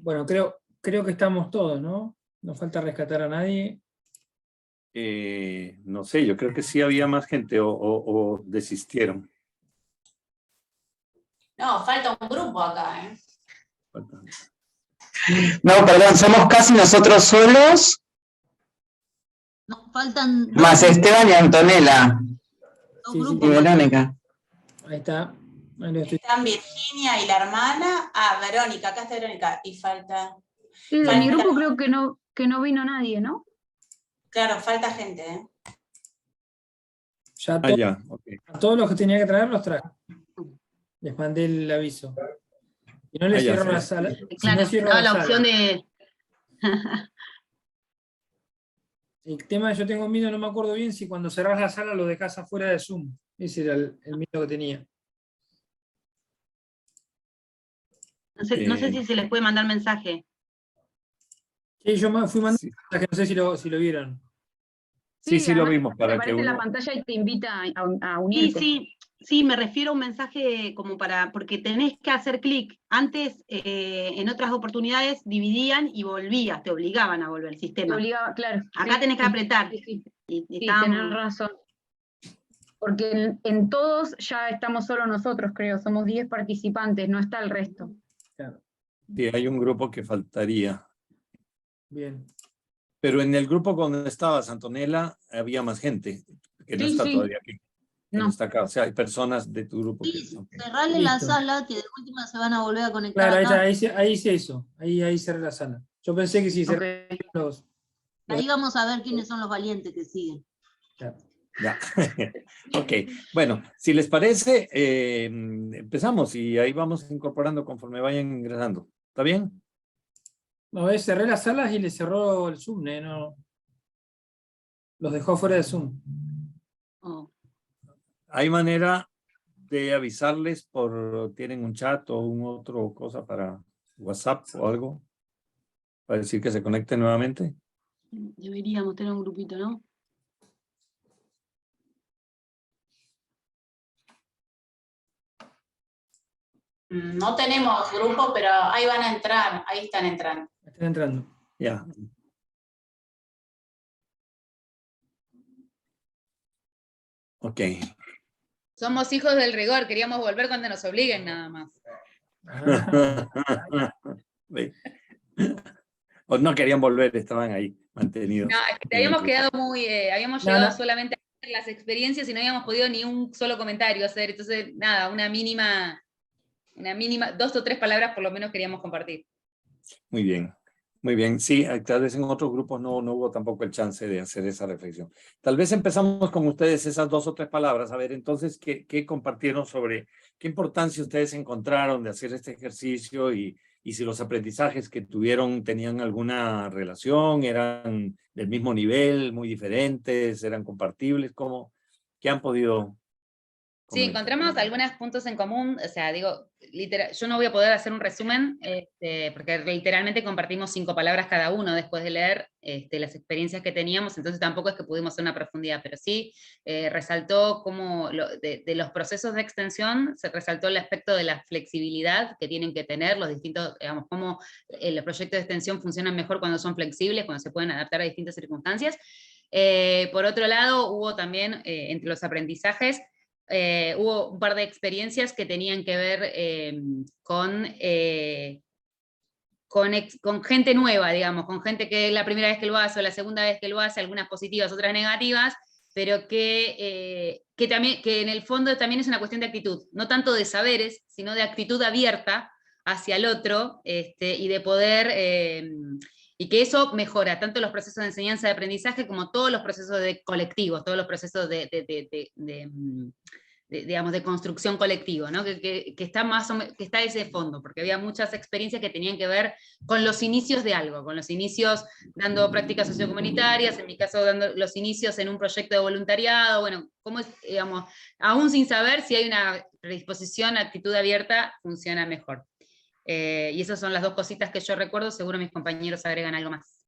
Bueno, creo que estamos todos, ¿no? No falta rescatar a nadie. No sé, yo creo que sí había más gente o desistieron. No, falta un grupo acá, ¿eh? No, perdón, somos casi nosotros solos, No, faltan más Esteban y Antonella dos Sí, sí, grupos. y Verónica. Ahí está. Ahí lo estoy- Están Virginia y la hermana. Ah, Verónica, acá está Verónica. Y falta. Sí, de Falta- mi grupo creo que no vino nadie, ¿no? Claro, falta gente, ¿eh? Ya Ah, ya, ok. a todos los que tenía que traer los traje. Les mandé el aviso. Y no les Ah, ya, cierro sí. la sala. Si Claro, no cierro estaba la la opción sala. de... El tema yo tengo miedo, no me acuerdo bien si cuando cerrás la sala lo dejás afuera de Zoom. Ese era el miedo que tenía. No sé si se les puede mandar mensaje. Sí, yo fui mandando Sí. mensaje, no sé si lo vieron. Sí, lo además vimos te para que aparece la uno... pantalla y te invita a Sí, unirte. sí, me refiero a un mensaje como porque tenés que hacer clic. Antes, en otras oportunidades, dividían y volvías, te obligaban a volver el Te sistema. obligaba, claro. Acá sí, tenés que sí, apretar. sí, sí. Y Sí, está- tenés razón. Porque en todos ya estamos solo nosotros, creo. Somos 10 participantes, no está el resto. Claro, Sí, hay un grupo que faltaría. bien. Pero en el grupo donde estabas, Antonella, había más gente que no Sí, está sí. todavía aquí. Que no No. está acá. O sea, hay personas de tu grupo que... Sí, ok. cerrarle la Listo. sala, que de última se van a volver a conectar Claro, acá. ahí hice eso. Ahí cerré la sala. Yo pensé que si cerré Ok. los... Ahí vamos a ver quiénes son los valientes que siguen. Claro. Ya. Ok, bueno, si les parece, empezamos y ahí vamos incorporando conforme vayan ingresando. ¿Está bien? No, cerré las salas y le cerró el Zoom, no. Los dejó fuera de Zoom. Oh. ¿Hay manera de avisarles tienen un chat o un otro cosa para WhatsApp o algo? Para decir que se conecten nuevamente. Deberíamos tener un grupito, ¿no? No tenemos grupo, pero ahí van a entrar. Ahí están entrando. Están entrando. Ya. Ok. Somos hijos del rigor, queríamos volver cuando nos obliguen nada más. Sí. O no querían volver, estaban ahí, mantenidos. No, es que habíamos quedado habíamos No, llegado no. solamente a hacer las experiencias y no habíamos podido ni un solo comentario hacer. Entonces, nada, una mínima, 2 o 3 palabras por lo menos queríamos compartir. Muy bien, muy bien. Sí, tal vez en otros grupos no hubo tampoco el chance de hacer esa reflexión. Tal vez empezamos con ustedes esas 2 o 3 palabras. A ver, entonces, ¿qué compartieron sobre qué importancia ustedes encontraron de hacer este ejercicio y si los aprendizajes que tuvieron tenían alguna relación, eran del mismo nivel, muy diferentes, eran compartibles? ¿Qué han podido? Sí, encontramos algunos puntos en común, o sea, digo, yo no voy a poder hacer un resumen, porque literalmente compartimos 5 palabras cada uno después de leer las experiencias que teníamos, entonces tampoco es que pudimos hacer una profundidad, pero sí resaltó cómo de los procesos de extensión, se resaltó el aspecto de la flexibilidad que tienen que tener los distintos, digamos, cómo los proyectos de extensión funcionan mejor cuando son flexibles, cuando se pueden adaptar a distintas circunstancias. Por otro lado, hubo también, entre los aprendizajes, hubo un par de experiencias que tenían que ver con gente nueva, digamos, con gente que es la primera vez que lo hace o la segunda vez que lo hace, algunas positivas, otras negativas, pero que en el fondo también es una cuestión de actitud, no tanto de saberes, sino de actitud abierta hacia el otro, y de poder... y que eso mejora tanto los procesos de enseñanza y de aprendizaje como todos los procesos colectivos, todos los procesos digamos, de construcción colectiva, ¿no? que está más o menos, que está ese fondo, porque había muchas experiencias que tenían que ver con los inicios de algo, con los inicios dando prácticas sociocomunitarias, en mi caso dando los inicios en un proyecto de voluntariado, bueno, cómo es, digamos, aún sin saber si hay una predisposición, actitud abierta, funciona mejor. Y esas son las 2 cositas que yo recuerdo, seguro mis compañeros agregan algo más.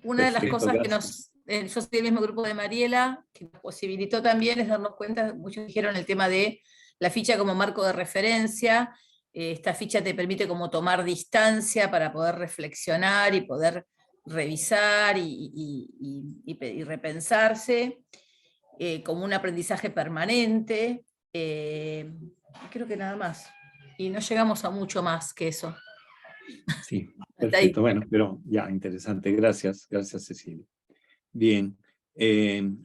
Una de las Perfecto, cosas que gracias. yo soy del mismo grupo de Mariela, que nos posibilitó también es darnos cuenta, muchos dijeron el tema de la ficha como marco de referencia, esta ficha te permite como tomar distancia para poder reflexionar y poder revisar y repensarse, como un aprendizaje permanente. Creo que nada más. Y no llegamos a mucho más que eso. Sí, perfecto. Bueno, pero ya, interesante. Gracias, Cecilia. Bien.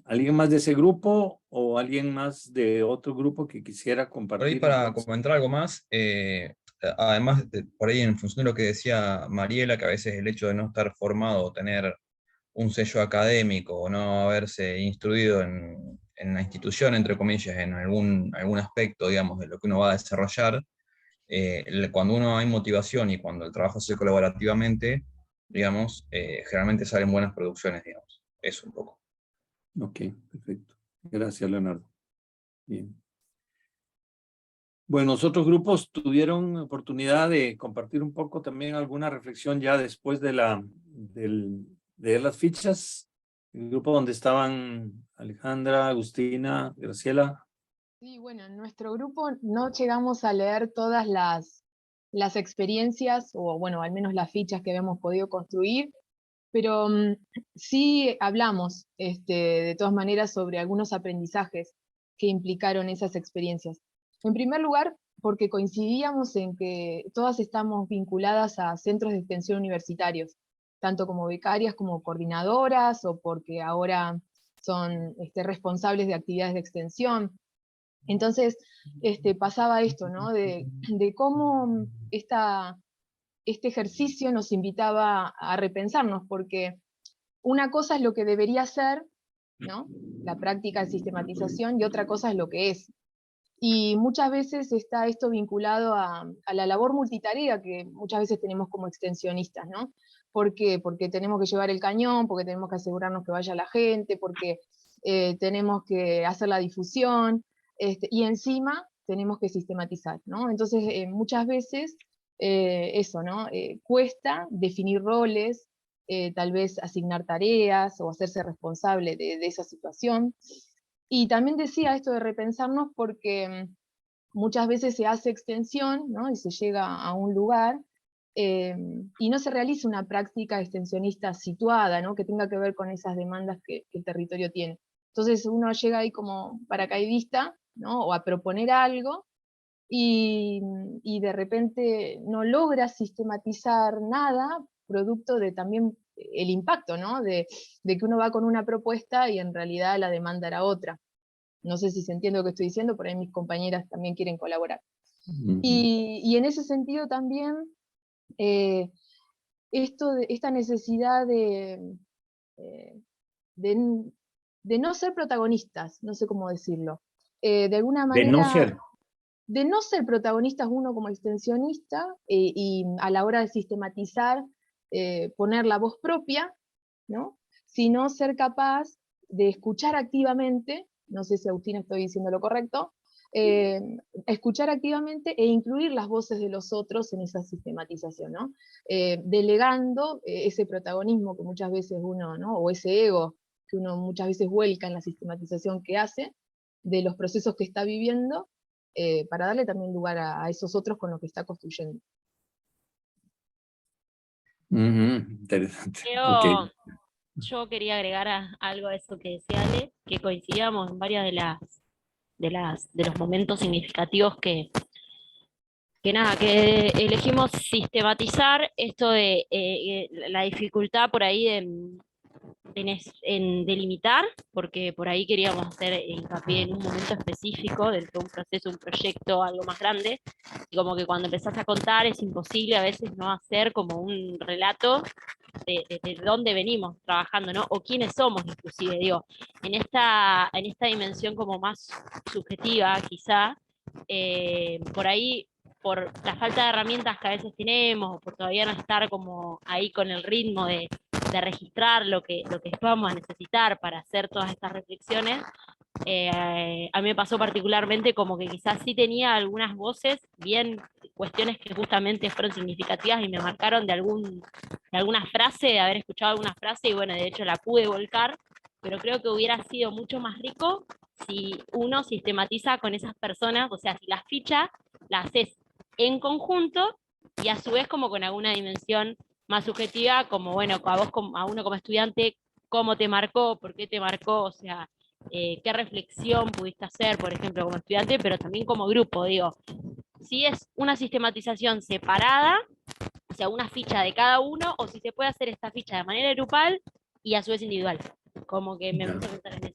¿Alguien más de ese grupo o alguien más de otro grupo que quisiera compartir? Por ahí para comentar algo más, además, por ahí en función de lo que decía Mariela, que a veces el hecho de no estar formado o tener un sello académico o no haberse instruido en la institución, entre comillas, en algún aspecto, digamos, de lo que uno va a desarrollar, cuando uno hay motivación y cuando el trabajo se hace colaborativamente, digamos, generalmente salen buenas producciones, digamos. Eso un poco. Ok, perfecto. Gracias, Leonardo. Bien. Bueno, los otros grupos tuvieron oportunidad de compartir un poco también alguna reflexión ya después de leer las fichas. El grupo donde estaban Alejandra, Agustina, Graciela. Sí, bueno, en nuestro grupo no llegamos a leer todas las experiencias, o bueno, al menos las fichas que habíamos podido construir, pero sí hablamos de todas maneras sobre algunos aprendizajes que implicaron esas experiencias. En primer lugar, porque coincidíamos en que todas estamos vinculadas a centros de extensión universitarios, tanto como becarias como coordinadoras, o porque ahora son responsables de actividades de extensión. Entonces, pasaba esto, ¿no? De cómo este ejercicio nos invitaba a repensarnos, porque una cosa es lo que debería ser, ¿no? La práctica de sistematización, y otra cosa es lo que es. Y muchas veces está esto vinculado a la labor multitarea que muchas veces tenemos como extensionistas, ¿no? ¿Por qué? Porque tenemos que llevar el cañón, porque tenemos que asegurarnos que vaya la gente, porque tenemos que hacer la difusión, y encima tenemos que sistematizar, ¿no? Entonces, muchas veces eso, ¿no? Cuesta definir roles, tal vez asignar tareas o hacerse responsable de esa situación. Y también decía esto de repensarnos porque muchas veces se hace extensión, ¿no? Y se llega a un lugar y no se realiza una práctica extensionista situada, ¿no? Que tenga que ver con esas demandas que el territorio tiene. Entonces uno llega ahí como paracaidista, ¿no? O a proponer algo, y de repente no logra sistematizar nada, producto de también el impacto, ¿no? De que uno va con una propuesta y en realidad la demanda era otra. No sé si se entiende lo que estoy diciendo, por ahí mis compañeras también quieren colaborar. Y en ese sentido también, esta necesidad de no ser protagonistas, no sé cómo decirlo. De alguna manera... De no ser. De no ser protagonistas uno como extensionista, y a la hora de sistematizar, poner la voz propia, ¿no? Sino ser capaz de escuchar activamente, no sé si Agustina estoy diciendo lo correcto, escuchar activamente e incluir las voces de los otros en esa sistematización, ¿no? Delegando ese protagonismo que muchas veces uno, ¿no? O ese ego que uno muchas veces vuelca en la sistematización que hace, de los procesos que está viviendo, para darle también lugar a esos otros con lo que está construyendo. Interesante. Yo quería agregar algo a eso que decía Ale, que coincidíamos en varios de los momentos significativos que elegimos sistematizar esto de la dificultad por ahí en delimitar, porque por ahí queríamos hacer hincapié en un momento específico dentro de un proceso, un proyecto, algo más grande, y como que cuando empezás a contar es imposible a veces no hacer como un relato de dónde venimos trabajando, ¿no? O quiénes somos, inclusive, digo, en esta dimensión como más subjetiva, quizá, por ahí, por la falta de herramientas que a veces tenemos, o por todavía no estar como ahí con el ritmo de registrar lo que vamos a necesitar para hacer todas estas reflexiones, a mí me pasó particularmente como que quizás sí tenía algunas voces, bien cuestiones que justamente fueron significativas y me marcaron de alguna frase, de haber escuchado alguna frase, y bueno, de hecho la pude volcar, pero creo que hubiera sido mucho más rico si uno sistematiza con esas personas, o sea, si la ficha la haces en conjunto y a su vez como con alguna dimensión más subjetiva, como bueno, a vos, a uno como estudiante, cómo te marcó, por qué te marcó, o sea, qué reflexión pudiste hacer, por ejemplo, como estudiante, pero también como grupo, digo, si es una sistematización separada, o sea, una ficha de cada uno, o si se puede hacer esta ficha de manera grupal y a su vez individual, como que me gusta pensar en eso.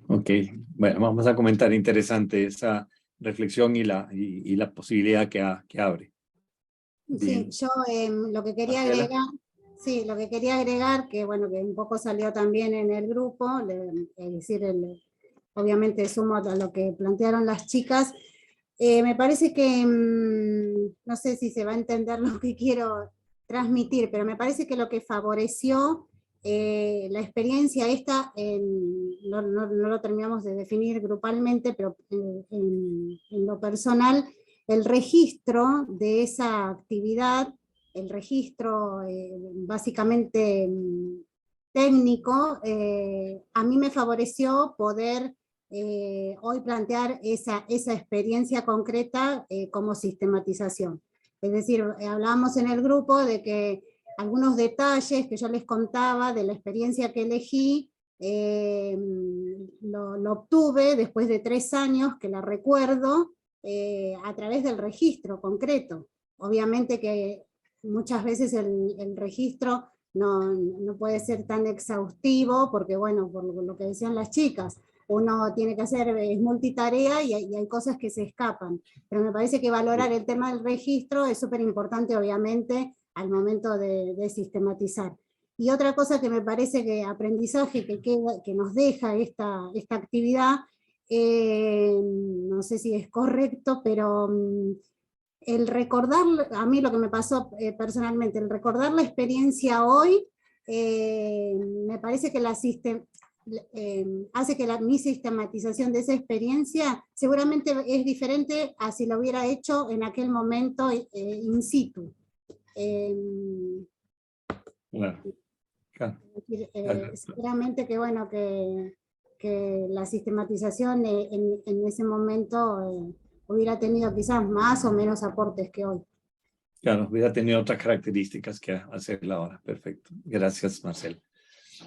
Ok, bueno, vamos a comentar, interesante esa reflexión y la posibilidad que abre. Bien. Sí, yo lo que quería Marcela. agregar, sí, lo que quería agregar, que bueno, que un poco salió también en el grupo, es decir, obviamente sumo a lo que plantearon las chicas, me parece que, no sé si se va a entender lo que quiero transmitir, pero me parece que lo que favoreció la experiencia esta, no lo terminamos de definir grupalmente, pero en lo personal, el registro de esa actividad, el registro básicamente técnico, a mí me favoreció poder hoy plantear esa experiencia concreta como sistematización. Es decir, hablábamos en el grupo de que algunos detalles que yo les contaba de la experiencia que elegí, lo obtuve después de 3 años, que la recuerdo, a través del registro concreto. Obviamente que muchas veces el registro no puede ser tan exhaustivo, porque bueno, por lo que decían las chicas, uno tiene que hacer, es multitarea y hay cosas que se escapan. Pero me parece que valorar el tema del registro es súper importante, obviamente, al momento de sistematizar. Y otra cosa que me parece que aprendizaje que nos deja esta actividad, no sé si es correcto, pero el recordar, a mí lo que me pasó personalmente, el recordar la experiencia hoy, me parece que hace que mi sistematización de esa experiencia seguramente es diferente a si lo hubiera hecho en aquel momento in situ. Seguramente que bueno, que la sistematización en ese momento hubiera tenido quizás más o menos aportes que hoy. Claro, hubiera tenido otras características que hacerla ahora. Perfecto. Gracias, Marcela.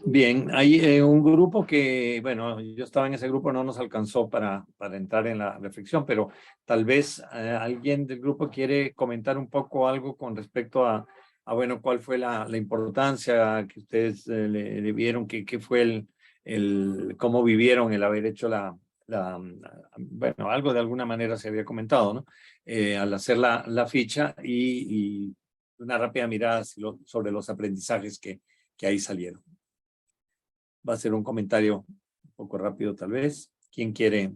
Bien, hay un grupo que, bueno, yo estaba en ese grupo, no nos alcanzó para entrar en la reflexión, pero tal vez alguien del grupo quiere comentar un poco algo con respecto a bueno, cuál fue la importancia que ustedes le vieron, qué fue cómo vivieron el haber hecho bueno, algo de alguna manera se había comentado, ¿no? Al hacer la ficha y una rápida mirada sobre los aprendizajes que ahí salieron. Va a ser un comentario un poco rápido tal vez. ¿Quién quiere?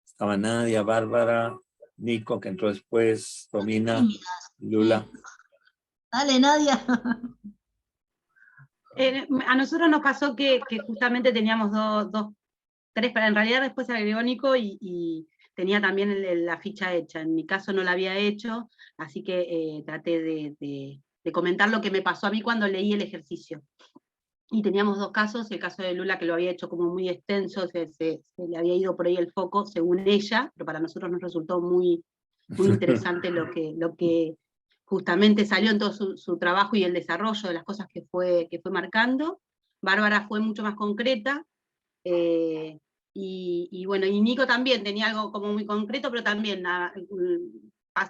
Estaba Nadia, Bárbara, Nico, que entró después, Romina, Lula. Dale, Nadia. A nosotros nos pasó que justamente teníamos tres, pero en realidad después agregó Nico y tenía también la ficha hecha. En mi caso no la había hecho, así que traté de comentar lo que me pasó a mí cuando leí el ejercicio. Y teníamos 2 casos, el caso de Lula que lo había hecho como muy extenso, se le había ido por ahí el foco, según ella, pero para nosotros nos resultó muy interesante lo que justamente salió en todo su trabajo y el desarrollo de las cosas que fue marcando. Bárbara fue mucho más concreta, y bueno, y Nico también tenía algo como muy concreto, pero también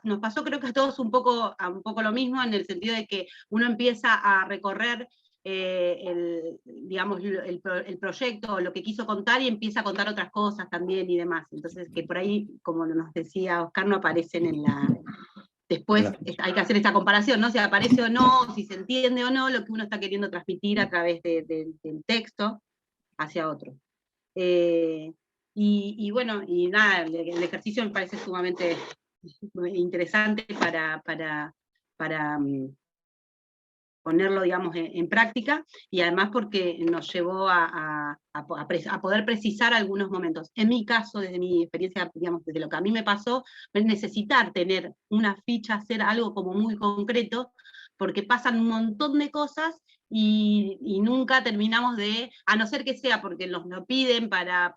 nos pasó creo que a todos un poco lo mismo, en el sentido de que uno empieza a recorrer digamos, el proyecto, lo que quiso contar, y empieza a contar otras cosas también y demás. Entonces, que por ahí, como nos decía Oscar, no aparecen después hay que hacer esta comparación, ¿no? Si aparece o no, si se entiende o no lo que uno está queriendo transmitir a través del texto hacia otro. Y bueno, y nada, el ejercicio me parece sumamente interesante para ponerlo, digamos, en práctica, y además porque nos llevó a poder precisar algunos momentos. En mi caso, desde mi experiencia, digamos, desde lo que a mí me pasó, es necesitar tener una ficha, hacer algo como muy concreto, porque pasan un montón de cosas y nunca terminamos de, a no ser que sea porque nos lo piden para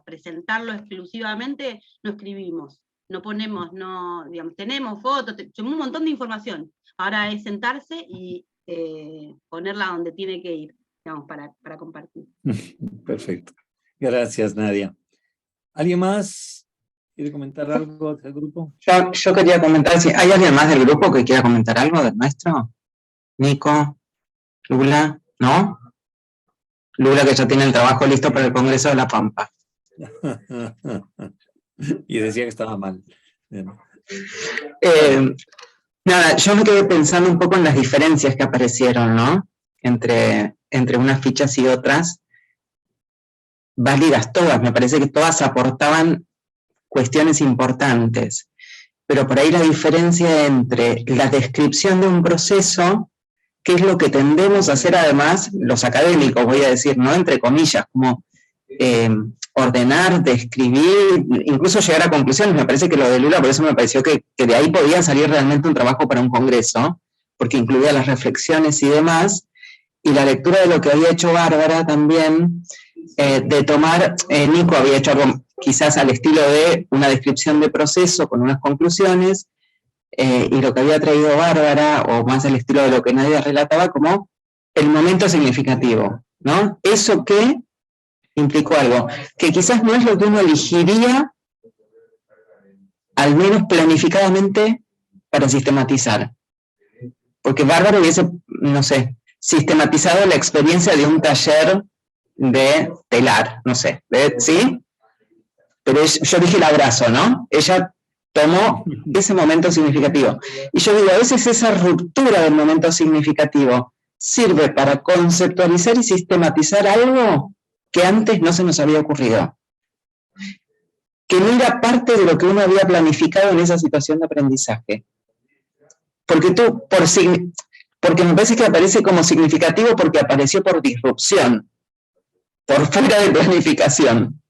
presentarlo exclusivamente, no escribimos, no ponemos, no, digamos, tenemos fotos, un montón de información. Ahora es sentarse y ponerla donde tiene que ir, digamos, para compartir. Perfecto. Gracias, Nadia. ¿Alguien más quiere comentar algo del grupo? Yo quería comentar, si hay alguien más del grupo que quiera comentar algo del maestro. Nico, Lula, ¿no? Lula, que ya tiene el trabajo listo para el Congreso de La Pampa. Y decía que estaba mal. Nada, yo me quedé pensando un poco en las diferencias que aparecieron, ¿no? Entre unas fichas y otras. Válidas todas, me parece que todas aportaban cuestiones importantes. Pero por ahí la diferencia entre la descripción de un proceso, que es lo que tendemos a hacer además los académicos, voy a decir, ¿no? Entre comillas, como ordenar, describir, incluso llegar a conclusiones. Me parece que lo de Lula, por eso me pareció que de ahí podía salir realmente un trabajo para un congreso, porque incluía las reflexiones y demás, y la lectura de lo que había hecho Bárbara también, de tomar, Nico había hecho algo quizás al estilo de una descripción de proceso con unas conclusiones, y lo que había traído Bárbara, o más al estilo de lo que Nadia relataba, como el momento significativo, ¿no? Eso que implicó algo, que quizás no es lo que uno elegiría, al menos planificadamente, para sistematizar. Porque Bárbara hubiese, no sé, sistematizado la experiencia de un taller de telar, no sé, ¿sí? Pero yo dije el abrazo, ¿no? Ella tomó ese momento significativo. Y yo digo, a veces esa ruptura del momento significativo sirve para conceptualizar y sistematizar algo que antes no se nos había ocurrido. Que no era parte de lo que uno había planificado en esa situación de aprendizaje. Porque porque me parece que aparece como significativo porque apareció por disrupción, por fuera de planificación.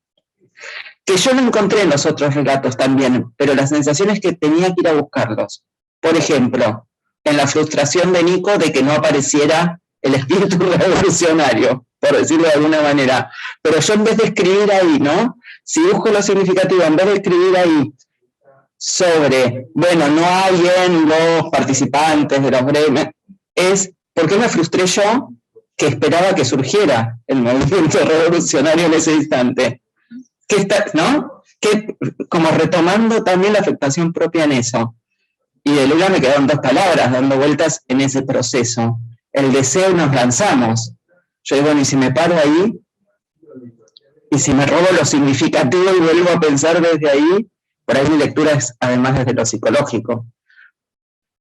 Que yo lo encontré en los otros relatos también, pero la sensación es que tenía que ir a buscarlos. Por ejemplo, en la frustración de Nico de que no apareciera el espíritu revolucionario, por decirlo de alguna manera. Pero yo en vez de escribir ahí, ¿no? Si busco lo significativo, en vez de escribir ahí sobre, bueno, no hay en los participantes de los gremios, es ¿por qué me frustré yo que esperaba que surgiera el movimiento revolucionario en ese instante? ¿No? Que, como retomando también la afectación propia en eso. Y de Lula me quedaron 2 palabras dando vueltas en ese proceso. El deseo y nos lanzamos. Yo digo, bueno, y si me paro ahí, y si me robo lo significativo y vuelvo a pensar desde ahí, por ahí mi lectura es además desde lo psicológico.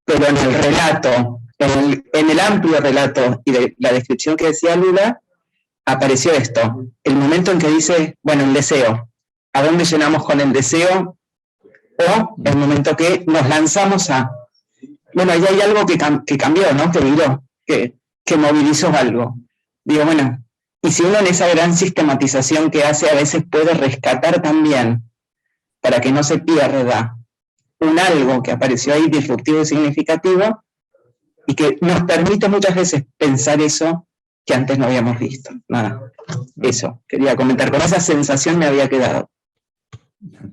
Pero en el relato, en el amplio relato y de la descripción que decía Lula, apareció esto, el momento en que dice, bueno, el deseo, ¿a dónde llenamos con el deseo? O el momento que nos lanzamos a, bueno, ahí hay algo que cambió, ¿no? Que vibró, que movilizó algo. Digo, bueno, y si uno en esa gran sistematización que hace a veces puede rescatar también, para que no se pierda, un algo que apareció ahí disruptivo y significativo, y que nos permite muchas veces pensar eso que antes no habíamos visto. Nada, eso, quería comentar, con esa sensación me había quedado.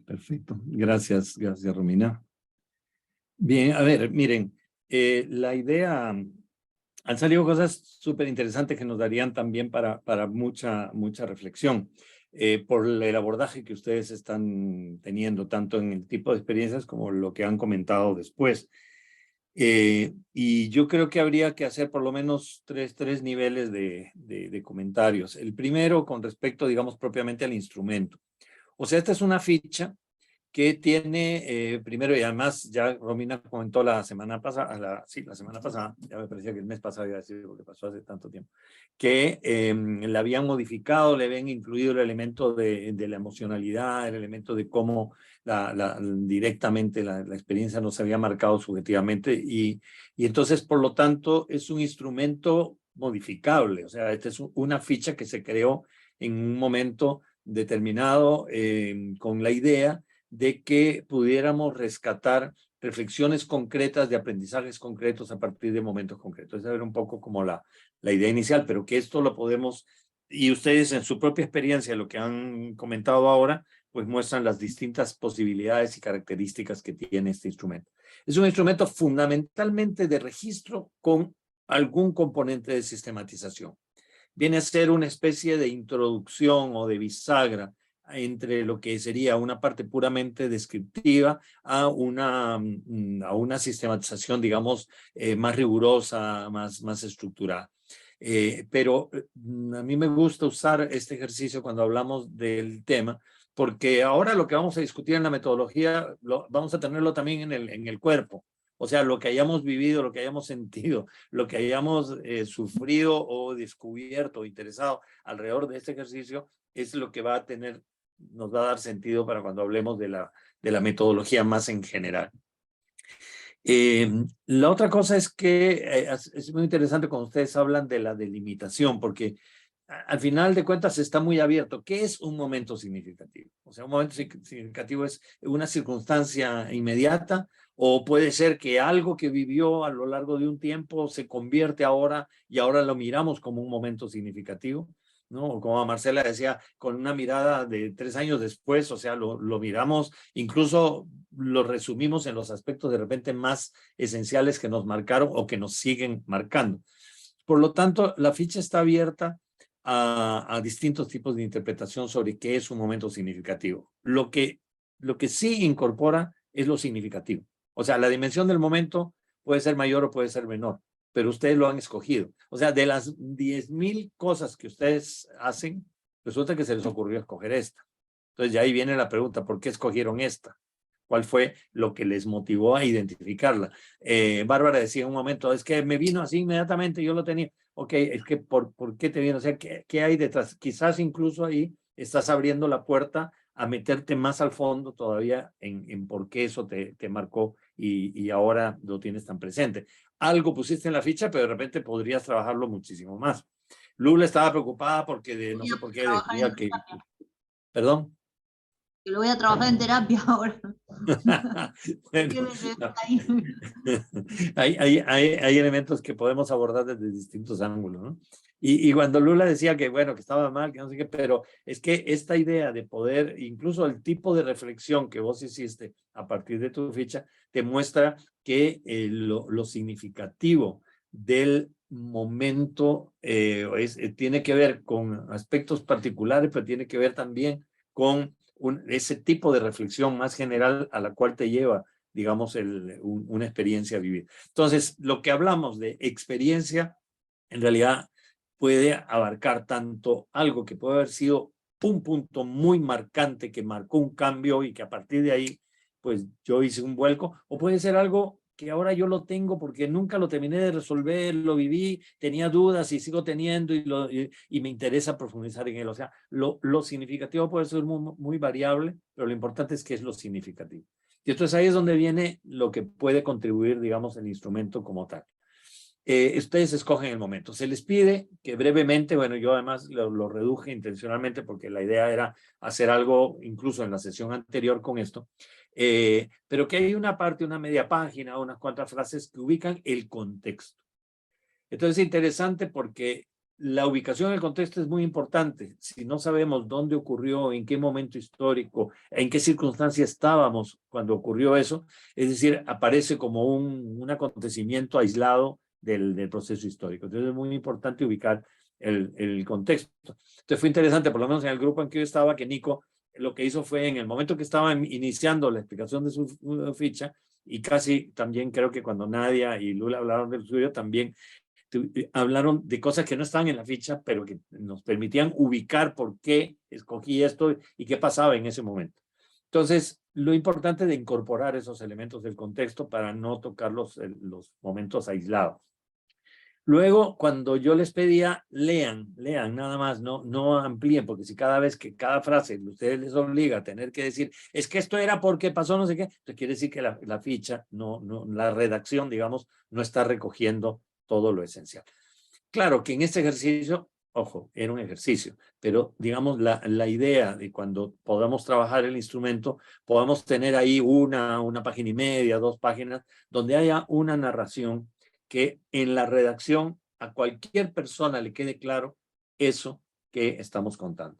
Perfecto, gracias Romina. Bien, a ver, miren, la idea, han salido cosas súper interesantes que nos darían también para mucha reflexión, por el abordaje que ustedes están teniendo, tanto en el tipo de experiencias como lo que han comentado después. Y yo creo que habría que hacer por lo menos tres niveles de comentarios. El primero con respecto, digamos, propiamente al instrumento. O sea, esta es una ficha que tiene, primero, y además ya Romina comentó la semana pasada, la semana pasada, ya me parecía que el mes pasado iba a decir porque pasó hace tanto tiempo, que le habían modificado, le habían incluido el elemento de la emocionalidad, el elemento de cómo directamente la experiencia nos había marcado subjetivamente, y entonces, por lo tanto, es un instrumento modificable. O sea, esta es una ficha que se creó en un momento determinado con la idea de que pudiéramos rescatar reflexiones concretas de aprendizajes concretos a partir de momentos concretos. Esa era un poco como la idea inicial, pero que esto lo podemos, y ustedes en su propia experiencia, lo que han comentado ahora, pues muestran las distintas posibilidades y características que tiene este instrumento. Es un instrumento fundamentalmente de registro con algún componente de sistematización. Viene a ser una especie de introducción o de bisagra entre lo que sería una parte puramente descriptiva a una sistematización, digamos, más rigurosa, más estructurada. Pero a mí me gusta usar este ejercicio cuando hablamos del tema, porque ahora lo que vamos a discutir en la metodología, vamos a tenerlo también en el cuerpo. O sea, lo que hayamos vivido, lo que hayamos sentido, lo que hayamos sufrido o descubierto o interesado alrededor de este ejercicio es lo que va a tener, nos va a dar sentido para cuando hablemos de la metodología más en general. La otra cosa es que es muy interesante cuando ustedes hablan de la delimitación, porque al final de cuentas está muy abierto. ¿Qué es un momento significativo? O sea, un momento significativo es una circunstancia inmediata, o puede ser que algo que vivió a lo largo de un tiempo se convierte ahora y ahora lo miramos como un momento significativo, ¿no? O como Marcela decía, con una mirada de 3 años después, o sea, lo miramos, incluso lo resumimos en los aspectos de repente más esenciales que nos marcaron o que nos siguen marcando. Por lo tanto, la ficha está abierta a distintos tipos de interpretación sobre qué es un momento significativo. Lo que sí incorpora es lo significativo. O sea, la dimensión del momento puede ser mayor o puede ser menor, pero ustedes lo han escogido. O sea, de las 10,000 cosas que ustedes hacen, resulta que se les ocurrió escoger esta. Entonces, ya ahí viene la pregunta, ¿por qué escogieron esta? ¿Cuál fue lo que les motivó a identificarla? Bárbara decía en un momento, es que me vino así inmediatamente, yo lo tenía. Ok, es que ¿por qué te vino? O sea, ¿qué hay detrás? Quizás incluso ahí estás abriendo la puerta a meterte más al fondo todavía en por qué eso te marcó y ahora lo tienes tan presente. Algo pusiste en la ficha, pero de repente podrías trabajarlo muchísimo más. Lula estaba preocupada porque no sé por qué decía que... ¿Perdón? Que lo voy a trabajar en terapia ahora. Bueno, no. Hay elementos que podemos abordar desde distintos ángulos, ¿no? Y cuando Lula decía que, bueno, que estaba mal, que no sé qué, pero es que esta idea de poder, incluso el tipo de reflexión que vos hiciste a partir de tu ficha, te muestra que lo significativo del momento tiene que ver con aspectos particulares, pero tiene que ver también con ese tipo de reflexión más general a la cual te lleva, digamos, una experiencia a vivir. Entonces, lo que hablamos de experiencia, en realidad puede abarcar tanto algo que puede haber sido un punto muy marcante que marcó un cambio y que a partir de ahí, pues yo hice un vuelco, o puede ser algo que ahora yo lo tengo porque nunca lo terminé de resolver, lo viví, tenía dudas y sigo teniendo y me interesa profundizar en él. O sea, lo significativo puede ser muy variable, pero lo importante es que es lo significativo. Y entonces ahí es donde viene lo que puede contribuir, digamos, el instrumento como tal. Ustedes escogen el momento. Se les pide que brevemente, bueno, yo además lo reduje intencionalmente porque la idea era hacer algo incluso en la sesión anterior con esto, pero que hay una parte, una media página, unas cuantas frases que ubican el contexto. Entonces es interesante porque la ubicación del contexto es muy importante. Si no sabemos dónde ocurrió, en qué momento histórico, en qué circunstancia estábamos cuando ocurrió eso, es decir, aparece como un acontecimiento aislado del proceso histórico. Entonces es muy importante ubicar el contexto. Entonces fue interesante, por lo menos en el grupo en que yo estaba, que Nico lo que hizo fue en el momento que estaba iniciando la explicación de su ficha, y casi también creo que cuando Nadia y Lula hablaron del suyo, también hablaron de cosas que no estaban en la ficha, pero que nos permitían ubicar por qué escogí esto y qué pasaba en ese momento. Entonces, lo importante de incorporar esos elementos del contexto para no tocar los momentos aislados. Luego, cuando yo les pedía, lean nada más, no amplíen, porque si cada vez que cada frase ustedes les obliga a tener que decir, es que esto era porque pasó no sé qué, entonces quiere decir que la ficha, la redacción, digamos, no está recogiendo todo lo esencial. Claro que en este ejercicio Ojo, era un ejercicio, pero digamos la idea de cuando podamos trabajar el instrumento, podamos tener ahí una página y media, 2 páginas, donde haya una narración que en la redacción a cualquier persona le quede claro eso que estamos contando.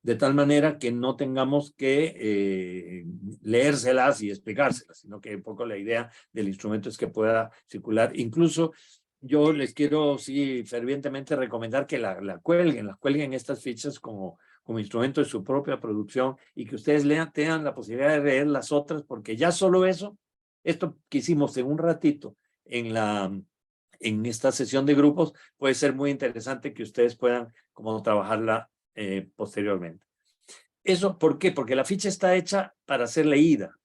De tal manera que no tengamos que leérselas y explicárselas, sino que un poco la idea del instrumento es que pueda circular. Incluso yo les quiero, sí, fervientemente recomendar que las cuelguen estas fichas como instrumento de su propia producción y que ustedes tengan la posibilidad de leer las otras, porque ya solo eso, esto que hicimos en un ratito en esta sesión de grupos, puede ser muy interesante que ustedes puedan como trabajarla posteriormente. ¿Eso por qué? Porque la ficha está hecha para ser leída.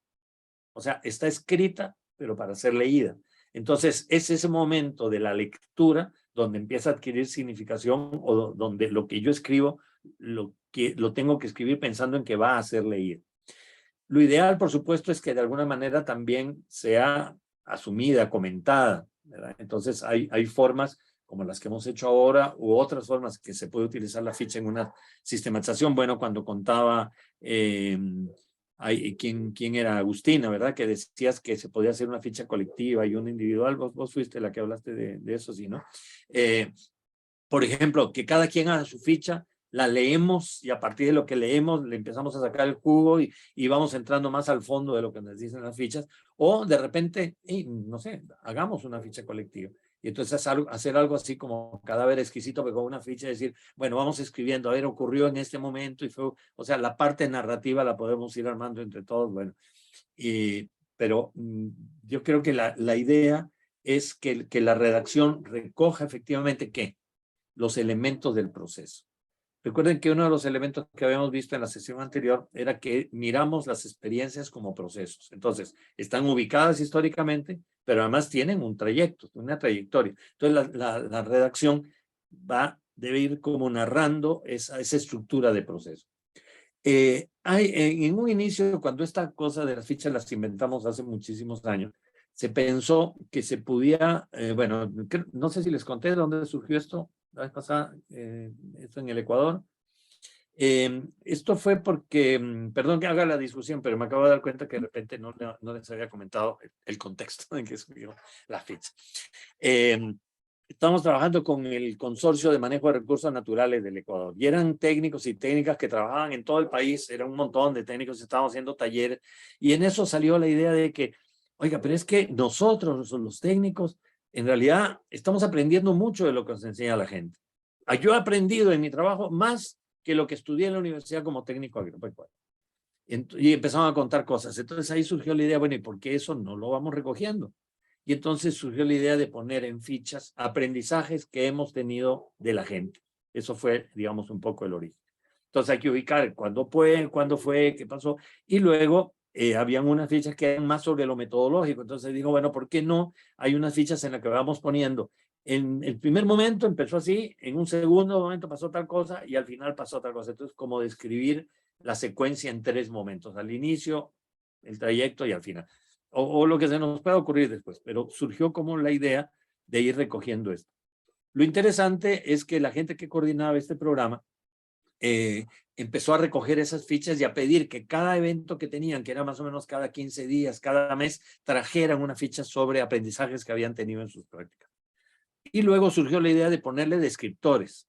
O sea, está escrita, pero para ser leída. Entonces, es ese momento de la lectura donde empieza a adquirir significación o donde lo que yo escribo lo tengo que escribir pensando en que va a ser leído. Lo ideal, por supuesto, es que de alguna manera también sea asumida, comentada, ¿verdad? Entonces, hay formas como las que hemos hecho ahora, u otras formas que se puede utilizar la ficha en una sistematización. Bueno, cuando contaba, ¿quién era? Agustina, ¿verdad? Que decías que se podía hacer una ficha colectiva y una individual. Vos fuiste la que hablaste de eso, ¿sí, no? Por ejemplo, que cada quien haga su ficha, la leemos y a partir de lo que leemos le empezamos a sacar el jugo y vamos entrando más al fondo de lo que nos dicen las fichas. O de repente, no sé, hagamos una ficha colectiva. Y entonces hacer algo así como Cadáver Exquisito, pero con una ficha y decir, bueno, vamos escribiendo, a ver, ocurrió en este momento y fue, o sea, la parte narrativa la podemos ir armando entre todos, bueno. Pero yo creo que la idea es que la redacción recoja efectivamente, ¿qué? Los elementos del proceso. Recuerden que uno de los elementos que habíamos visto en la sesión anterior era que miramos las experiencias como procesos. Entonces, están ubicadas históricamente, pero además tienen un trayecto, una trayectoria. Entonces, la redacción debe ir como narrando esa estructura de proceso. En un inicio, cuando esta cosa de las fichas las inventamos hace muchísimos años, se pensó que se podía, bueno, no sé si les conté de dónde surgió esto, la vez pasada, esto en el Ecuador. Esto fue porque, perdón que haga la discusión, pero me acabo de dar cuenta que de repente no les había comentado el contexto en que surgió la ficha. Estamos trabajando con el Consorcio de Manejo de Recursos Naturales del Ecuador y eran técnicos y técnicas que trabajaban en todo el país, era un montón de técnicos, estábamos haciendo talleres y en eso salió la idea de que, oiga, pero es que nosotros, los técnicos, en realidad estamos aprendiendo mucho de lo que nos enseña la gente. Yo he aprendido en mi trabajo más que lo que estudié en la universidad como técnico agropecuario. Y empezamos a contar cosas. Entonces ahí surgió la idea, bueno, ¿y por qué eso no lo vamos recogiendo? Y entonces surgió la idea de poner en fichas aprendizajes que hemos tenido de la gente. Eso fue, digamos, un poco el origen. Entonces hay que ubicar cuándo fue, qué pasó. Y luego habían unas fichas que eran más sobre lo metodológico. Entonces digo, bueno, ¿por qué no? Hay unas fichas en las que vamos poniendo. En el primer momento empezó así, en un segundo momento pasó tal cosa y al final pasó tal cosa. Entonces, como describir la secuencia en 3 momentos, al inicio, el trayecto y al final. O lo que se nos pueda ocurrir después, pero surgió como la idea de ir recogiendo esto. Lo interesante es que la gente que coordinaba este programa empezó a recoger esas fichas y a pedir que cada evento que tenían, que era más o menos cada 15 días, cada mes, trajeran una ficha sobre aprendizajes que habían tenido en sus prácticas. Y luego surgió la idea de ponerle descriptores.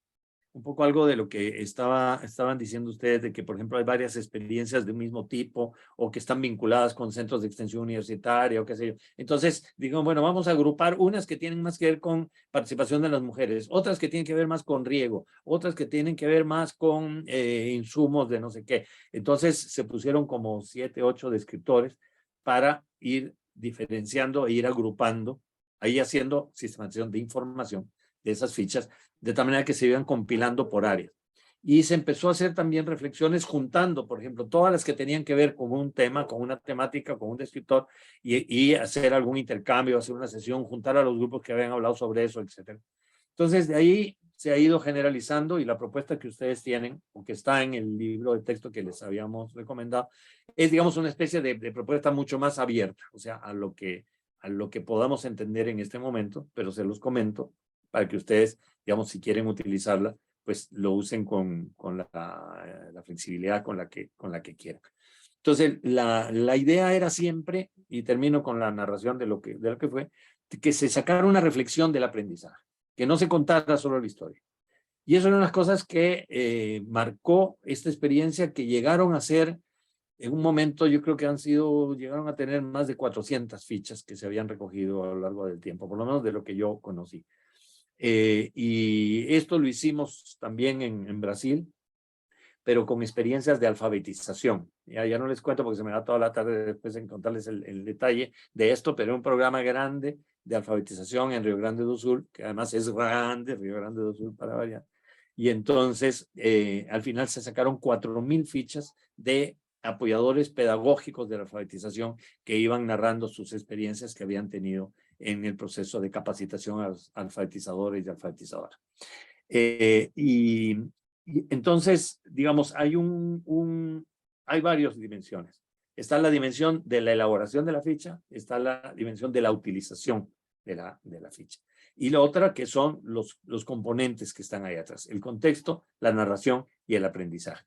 Un poco algo de lo que estaban diciendo ustedes, de que, por ejemplo, hay varias experiencias de un mismo tipo o que están vinculadas con centros de extensión universitaria o qué sé yo. Entonces, digo, bueno, vamos a agrupar unas que tienen más que ver con participación de las mujeres, otras que tienen que ver más con riego, otras que tienen que ver más con insumos de no sé qué. Entonces, se pusieron como 7, 8 descriptores para ir diferenciando e ir agrupando, ahí haciendo sistematización de información de esas fichas, de tal manera que se iban compilando por áreas. Y se empezó a hacer también reflexiones juntando, por ejemplo, todas las que tenían que ver con un tema, con una temática, con un descriptor, y hacer algún intercambio, hacer una sesión, juntar a los grupos que habían hablado sobre eso, etc. Entonces, de ahí se ha ido generalizando y la propuesta que ustedes tienen, o que está en el libro de texto que les habíamos recomendado, es, digamos, una especie de propuesta mucho más abierta, o sea, a lo que podamos entender en este momento, pero se los comento para que ustedes, digamos, si quieren utilizarla, pues lo usen con la flexibilidad con la que quieran. Entonces, la idea era siempre, y termino con la narración de lo que fue, que se sacara una reflexión del aprendizaje, que no se contara solo la historia. Y eso era una de las cosas que marcó esta experiencia, que llegaron a ser, en un momento yo creo que llegaron a tener más de 400 fichas que se habían recogido a lo largo del tiempo, por lo menos de lo que yo conocí. Y esto lo hicimos también en Brasil, pero con experiencias de alfabetización. Ya no les cuento porque se me da toda la tarde después en contarles el detalle de esto, pero un programa grande de alfabetización en Río Grande do Sul, que además es grande, Río Grande do Sul para variar. Y entonces, al final se sacaron 4.000 fichas de apoyadores pedagógicos de la alfabetización que iban narrando sus experiencias que habían tenido en el proceso de capacitación a los alfabetizadores y alfabetizadoras. Y entonces, digamos, hay varias dimensiones. Está la dimensión de la elaboración de la ficha, está la dimensión de la utilización de la ficha. Y la otra que son los componentes que están ahí atrás, el contexto, la narración y el aprendizaje.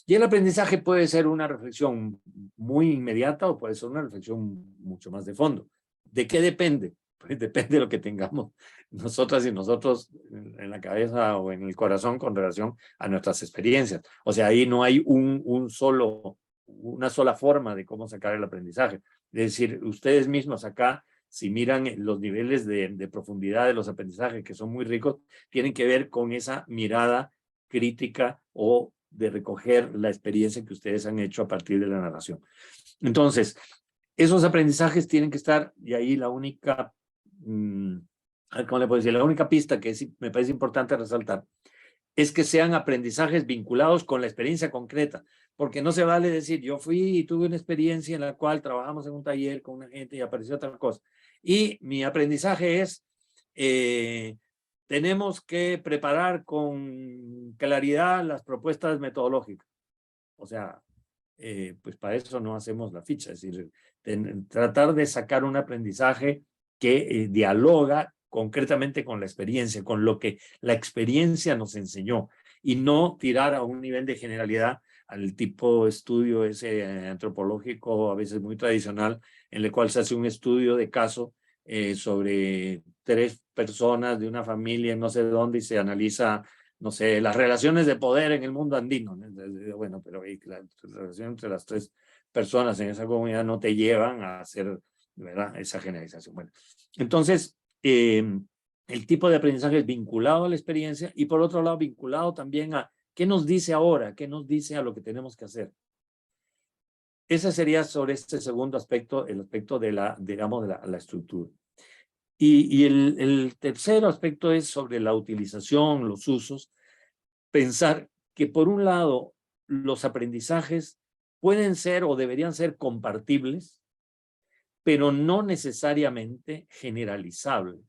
Y el aprendizaje puede ser una reflexión muy inmediata o puede ser una reflexión mucho más de fondo. ¿De qué depende? Pues depende de lo que tengamos nosotras y nosotros en la cabeza o en el corazón con relación a nuestras experiencias. O sea, ahí no hay una sola forma de cómo sacar el aprendizaje. Es decir, ustedes mismos acá, si miran los niveles de profundidad de los aprendizajes, que son muy ricos, tienen que ver con esa mirada crítica o de recoger la experiencia que ustedes han hecho a partir de la narración. Entonces, esos aprendizajes tienen que estar, y ahí la única, ¿cómo le puedo decir? La única pista que me parece importante resaltar es que sean aprendizajes vinculados con la experiencia concreta, porque no se vale decir, yo fui y tuve una experiencia en la cual trabajamos en un taller con una gente y apareció otra cosa. Y mi aprendizaje es, tenemos que preparar con claridad las propuestas metodológicas. O sea, pues para eso no hacemos la ficha, es decir, tratar de sacar un aprendizaje que dialoga concretamente con la experiencia, con lo que la experiencia nos enseñó, y no tirar a un nivel de generalidad al tipo de estudio ese antropológico, a veces muy tradicional, en el cual se hace un estudio de caso sobre 3 personas de una familia en no sé dónde y se analiza, no sé, las relaciones de poder en el mundo andino. Bueno, pero la relación entre las 3 personas en esa comunidad no te llevan a hacer, ¿verdad?, esa generalización. Bueno, entonces, el tipo de aprendizaje es vinculado a la experiencia y por otro lado vinculado también a qué nos dice ahora, qué nos dice a lo que tenemos que hacer. Ese sería sobre este segundo aspecto, el aspecto de la, digamos, de la estructura. Y el tercer aspecto es sobre la utilización, los usos. Pensar que por un lado los aprendizajes pueden ser o deberían ser compartibles, pero no necesariamente generalizables.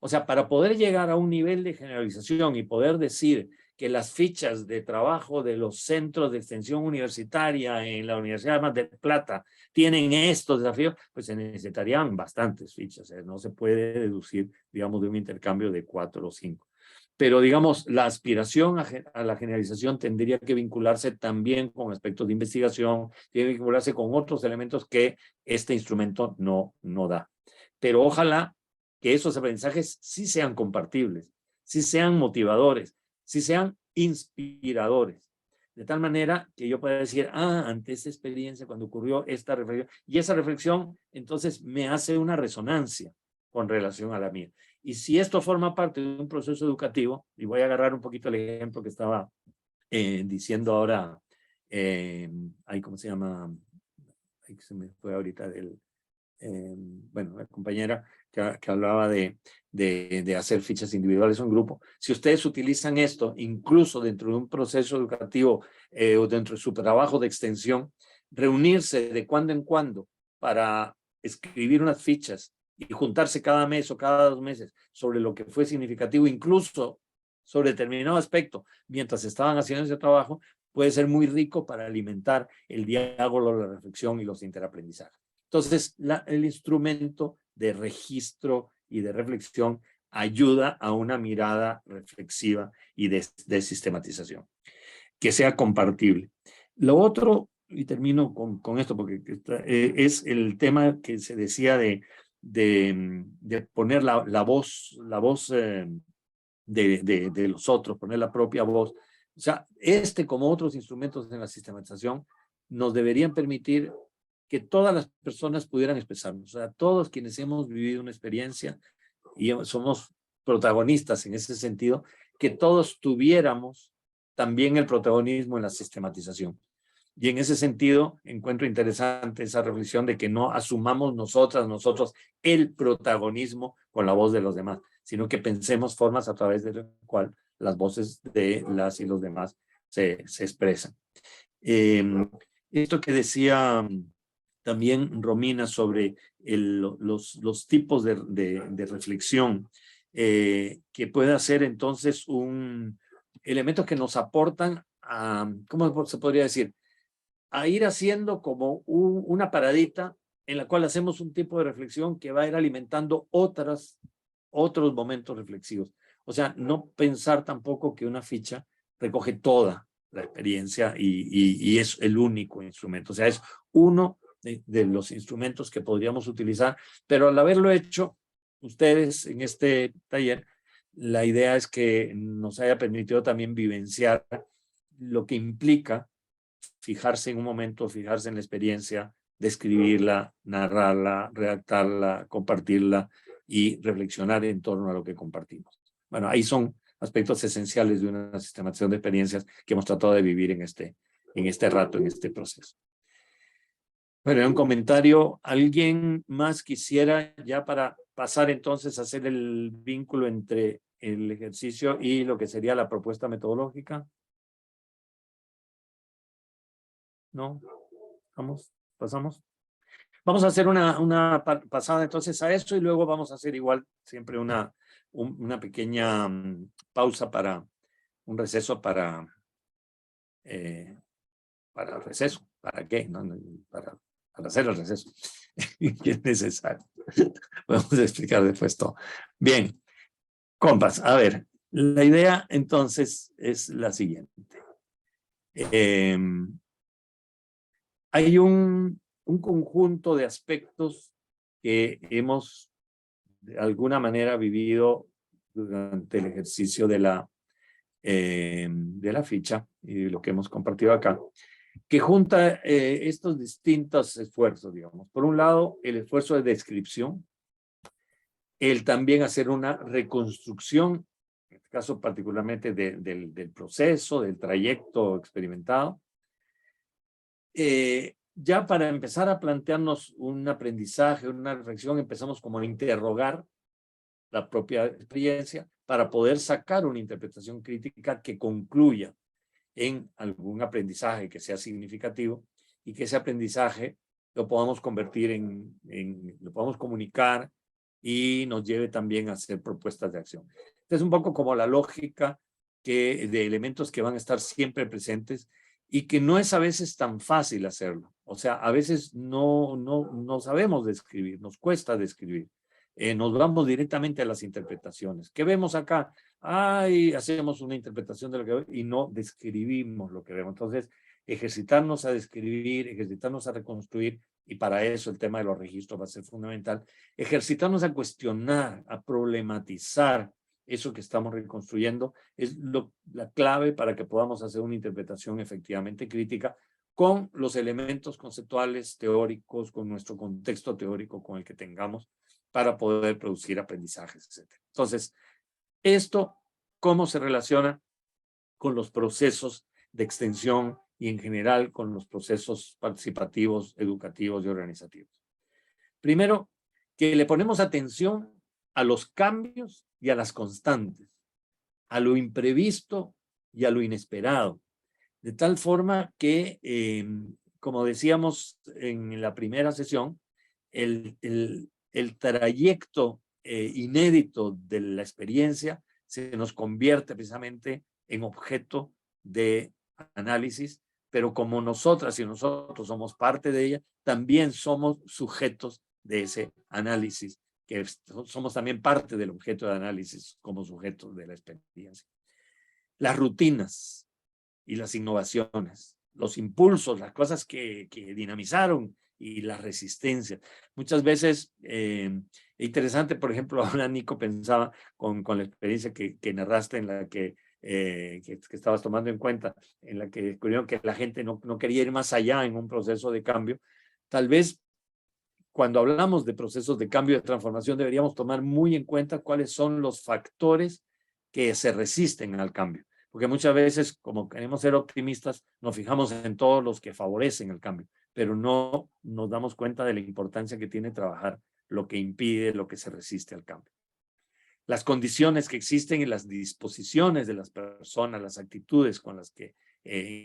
O sea, para poder llegar a un nivel de generalización y poder decir que las fichas de trabajo de los centros de extensión universitaria en la Universidad de Mar del Plata tienen estos desafíos, pues se necesitarían bastantes fichas. No se puede deducir, digamos, de un intercambio de 4 o 5. Pero, digamos, la aspiración a la generalización tendría que vincularse también con aspectos de investigación, tiene que vincularse con otros elementos que este instrumento no da. Pero ojalá que esos aprendizajes sí sean compartibles, sí sean motivadores, sí sean inspiradores. De tal manera que yo pueda decir, ante esta experiencia, cuando ocurrió esta reflexión, y esa reflexión entonces me hace una resonancia con relación a la mía. Y si esto forma parte de un proceso educativo, y voy a agarrar un poquito el ejemplo que estaba diciendo ahora, ¿cómo se llama? Ahí se me fue ahorita bueno, la compañera que hablaba de hacer fichas individuales o en grupo. Si ustedes utilizan esto, incluso dentro de un proceso educativo o dentro de su trabajo de extensión, reunirse de cuando en cuando para escribir unas fichas y juntarse cada mes o cada 2 meses sobre lo que fue significativo, incluso sobre determinado aspecto, mientras estaban haciendo ese trabajo, puede ser muy rico para alimentar el diálogo, la reflexión y los interaprendizajes. Entonces, el instrumento de registro y de reflexión ayuda a una mirada reflexiva y de sistematización, que sea compartible. Lo otro, y termino con esto, porque es el tema que se decía de poner la voz de los otros, poner la propia voz. O sea, como otros instrumentos en la sistematización, nos deberían permitir que todas las personas pudieran expresarnos. O sea, todos quienes hemos vivido una experiencia y somos protagonistas en ese sentido, que todos tuviéramos también el protagonismo en la sistematización. Y en ese sentido, encuentro interesante esa reflexión de que no asumamos nosotros el protagonismo con la voz de los demás, sino que pensemos formas a través de las cuales las voces de las y los demás se expresan. Esto que decía también Romina sobre los tipos de reflexión, que puede ser entonces elementos que nos aportan a, ¿cómo se podría decir? A ir haciendo como una paradita en la cual hacemos un tipo de reflexión que va a ir alimentando otros momentos reflexivos. O sea, no pensar tampoco que una ficha recoge toda la experiencia y es el único instrumento. O sea, es uno de los instrumentos que podríamos utilizar, pero al haberlo hecho ustedes en este taller, la idea es que nos haya permitido también vivenciar lo que implica fijarse en un momento, fijarse en la experiencia, describirla, narrarla, redactarla, compartirla y reflexionar en torno a lo que compartimos. Bueno, ahí son aspectos esenciales de una sistematización de experiencias que hemos tratado de vivir en este rato, en este proceso. Bueno, un comentario. ¿Alguien más quisiera, ya para pasar entonces a hacer el vínculo entre el ejercicio y lo que sería la propuesta metodológica? ¿No? ¿Pasamos? Vamos a hacer una pasada entonces a esto y luego vamos a hacer igual siempre una pequeña pausa para un receso para receso. ¿Para qué? No, para hacer el receso. Que es necesario. Vamos a explicar después todo. Bien. Compas, a ver, la idea entonces es la siguiente. Hay un conjunto de aspectos que hemos de alguna manera vivido durante el ejercicio de la ficha y lo que hemos compartido acá, que junta estos distintos esfuerzos, digamos. Por un lado, el esfuerzo de descripción, el también hacer una reconstrucción, en este caso particularmente del proceso, del trayecto experimentado. Ya para empezar a plantearnos un aprendizaje, una reflexión, empezamos como a interrogar la propia experiencia para poder sacar una interpretación crítica que concluya en algún aprendizaje que sea significativo y que ese aprendizaje lo podamos convertir lo podamos comunicar y nos lleve también a hacer propuestas de acción. Es un poco como la lógica de elementos que van a estar siempre presentes y que no es a veces tan fácil hacerlo. O sea, a veces no sabemos describir, nos cuesta describir. Nos vamos directamente a las interpretaciones. ¿Qué vemos acá? Hacemos una interpretación de lo que vemos y no describimos lo que vemos. Entonces, ejercitarnos a describir, ejercitarnos a reconstruir, y para eso el tema de los registros va a ser fundamental. Ejercitarnos a cuestionar, a problematizar eso que estamos reconstruyendo, es la clave para que podamos hacer una interpretación efectivamente crítica con los elementos conceptuales, teóricos, con nuestro contexto teórico con el que tengamos, para poder producir aprendizajes, etc. Entonces, esto, ¿cómo se relaciona con los procesos de extensión y en general con los procesos participativos, educativos y organizativos? Primero, que le ponemos atención a los cambios y a las constantes, a lo imprevisto y a lo inesperado, de tal forma que, como decíamos en la primera sesión, el trayecto inédito de la experiencia se nos convierte precisamente en objeto de análisis, pero como nosotras y nosotros somos parte de ella, también somos sujetos de ese análisis que somos también parte del objeto de análisis como sujetos de la experiencia. Las rutinas y las innovaciones, los impulsos, las cosas que dinamizaron y la resistencia. Muchas veces, es interesante, por ejemplo, ahora Nico pensaba con la experiencia que narraste en la que estabas tomando en cuenta, en la que descubrieron que la gente no quería ir más allá en un proceso de cambio. Tal vez cuando hablamos de procesos de cambio y de transformación deberíamos tomar muy en cuenta cuáles son los factores que se resisten al cambio. Porque muchas veces, como queremos ser optimistas, nos fijamos en todos los que favorecen el cambio, pero no nos damos cuenta de la importancia que tiene trabajar lo que impide, lo que se resiste al cambio. Las condiciones que existen y las disposiciones de las personas, las actitudes con las que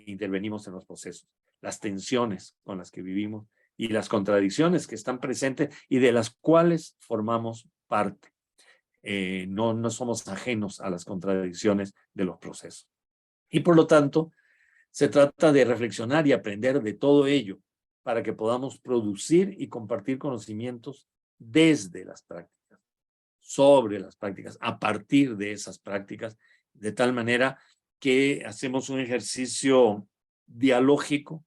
intervenimos en los procesos, las tensiones con las que vivimos y las contradicciones que están presentes y de las cuales formamos parte. No somos ajenos a las contradicciones de los procesos. Y por lo tanto, se trata de reflexionar y aprender de todo ello para que podamos producir y compartir conocimientos desde las prácticas, sobre las prácticas, a partir de esas prácticas, de tal manera que hacemos un ejercicio dialógico,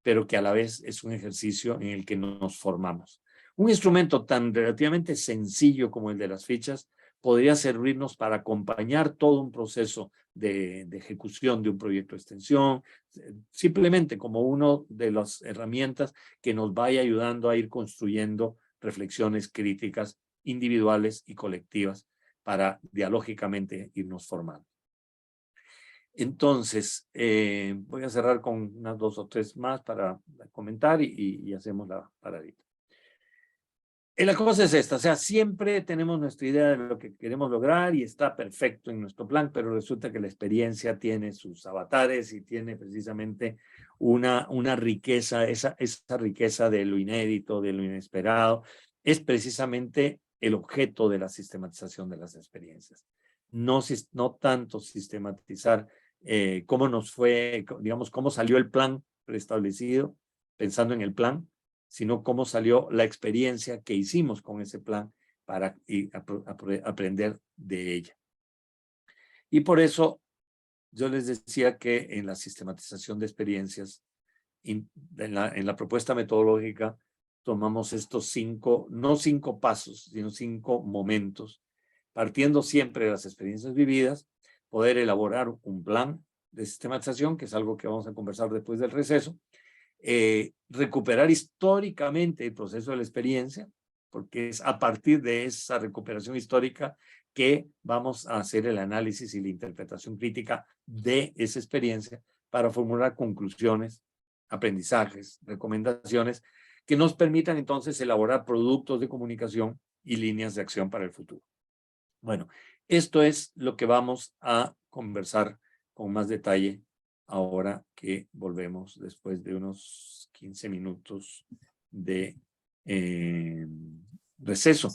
pero que a la vez es un ejercicio en el que nos formamos. Un instrumento tan relativamente sencillo como el de las fichas podría servirnos para acompañar todo un proceso de ejecución de un proyecto de extensión, simplemente como una de las herramientas que nos vaya ayudando a ir construyendo reflexiones críticas individuales y colectivas para dialógicamente irnos formando. Entonces, voy a cerrar con unas 2 o 3 más para comentar y hacemos la paradita. La cosa es esta, o sea, siempre tenemos nuestra idea de lo que queremos lograr y está perfecto en nuestro plan, pero resulta que la experiencia tiene sus avatares y tiene precisamente una riqueza, esa riqueza de lo inédito, de lo inesperado, es precisamente el objeto de la sistematización de las experiencias. No tanto sistematizar cómo nos fue, digamos, cómo salió el plan preestablecido, pensando en el plan, sino cómo salió la experiencia que hicimos con ese plan para aprender de ella. Y por eso yo les decía que en la sistematización de experiencias, en la propuesta metodológica, tomamos estos 5, no 5 pasos, sino 5 momentos, partiendo siempre de las experiencias vividas, poder elaborar un plan de sistematización, que es algo que vamos a conversar después del receso, recuperar históricamente el proceso de la experiencia, porque es a partir de esa recuperación histórica que vamos a hacer el análisis y la interpretación crítica de esa experiencia para formular conclusiones, aprendizajes, recomendaciones que nos permitan entonces elaborar productos de comunicación y líneas de acción para el futuro. Bueno, esto es lo que vamos a conversar con más detalle ahora que volvemos después de unos 15 minutos de receso.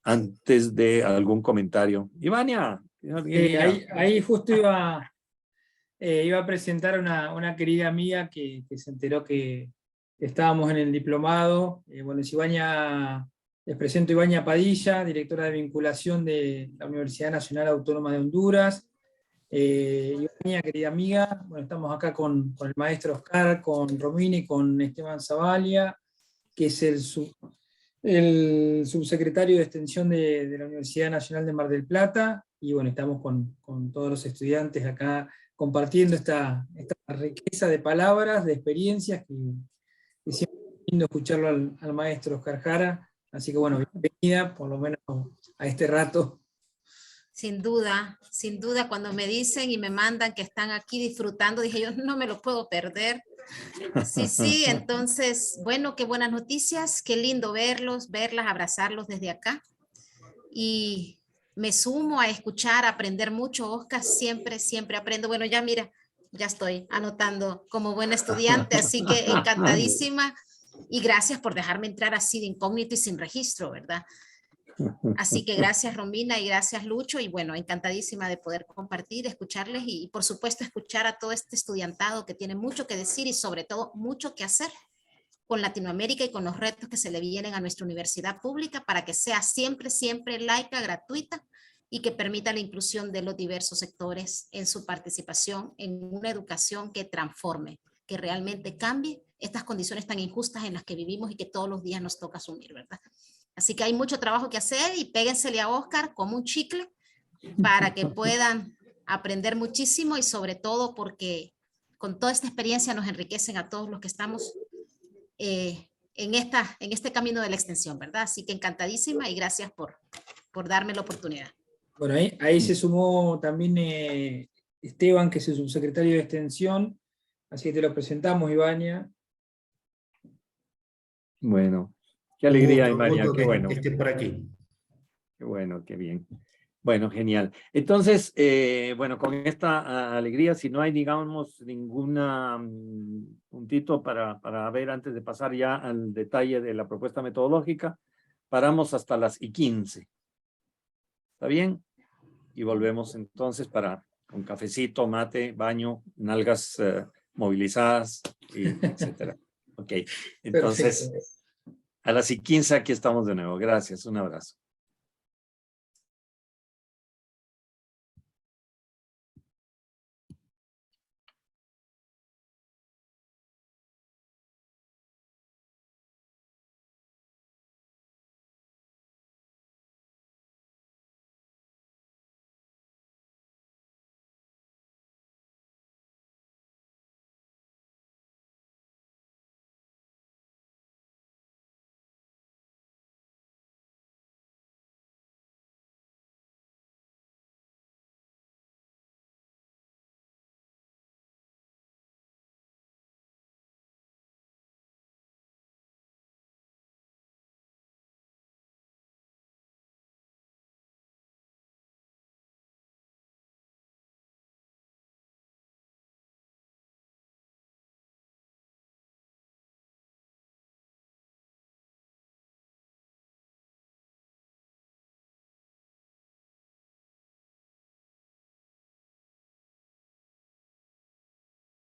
Antes de algún comentario. Ivania. Ahí justo iba a presentar a una querida amiga que se enteró que estábamos en el diplomado. Bueno, es Ivania, les presento a Ivania Padilla, directora de vinculación de la Universidad Nacional Autónoma de Honduras. Ivania, querida amiga, bueno, estamos acá con el maestro Oscar, con Romina y con Esteban Zavalia, que es el subsecretario de Extensión de la Universidad Nacional de Mar del Plata, y bueno, estamos con todos los estudiantes acá compartiendo esta riqueza de palabras, de experiencias, que siempre es lindo escucharlo al maestro Oscar Jara, así que bueno, bienvenida por lo menos a este rato. Sin duda, cuando me dicen y me mandan que están aquí disfrutando, dije yo, no me lo puedo perder. Sí, entonces, bueno, qué buenas noticias, qué lindo verlas, abrazarlos desde acá. Y me sumo a escuchar, a aprender mucho. Oscar, siempre aprendo. Bueno, ya mira, ya estoy anotando como buena estudiante, así que encantadísima. Y gracias por dejarme entrar así de incógnito y sin registro, ¿verdad? Así que gracias Romina y gracias Lucho, y bueno, encantadísima de poder compartir, escucharles y por supuesto escuchar a todo este estudiantado que tiene mucho que decir y sobre todo mucho que hacer, con Latinoamérica y con los retos que se le vienen a nuestra universidad pública para que sea siempre, siempre laica, gratuita y que permita la inclusión de los diversos sectores en su participación en una educación que transforme, que realmente cambie estas condiciones tan injustas en las que vivimos y que todos los días nos toca asumir, ¿verdad? Así que hay mucho trabajo que hacer y péguensele a Oscar como un chicle para que puedan aprender muchísimo y sobre todo porque con toda esta experiencia nos enriquecen a todos los que estamos en este camino de la extensión, ¿verdad? Así que encantadísima y gracias por darme la oportunidad. Bueno, ahí se sumó también Esteban, que es el subsecretario de Extensión, así que te lo presentamos, Ivania. Bueno, qué alegría, Ivania, qué que bueno. esté por aquí. Qué bueno, qué bien. Bueno, genial. Entonces, bueno, con esta alegría, si no hay, digamos, ninguna puntito para ver antes de pasar ya al detalle de la propuesta metodológica, paramos hasta las 15. ¿Está bien? Y volvemos entonces con cafecito, mate, baño, nalgas movilizadas, etcétera. Ok, entonces, a las 15 aquí estamos de nuevo. Gracias, un abrazo.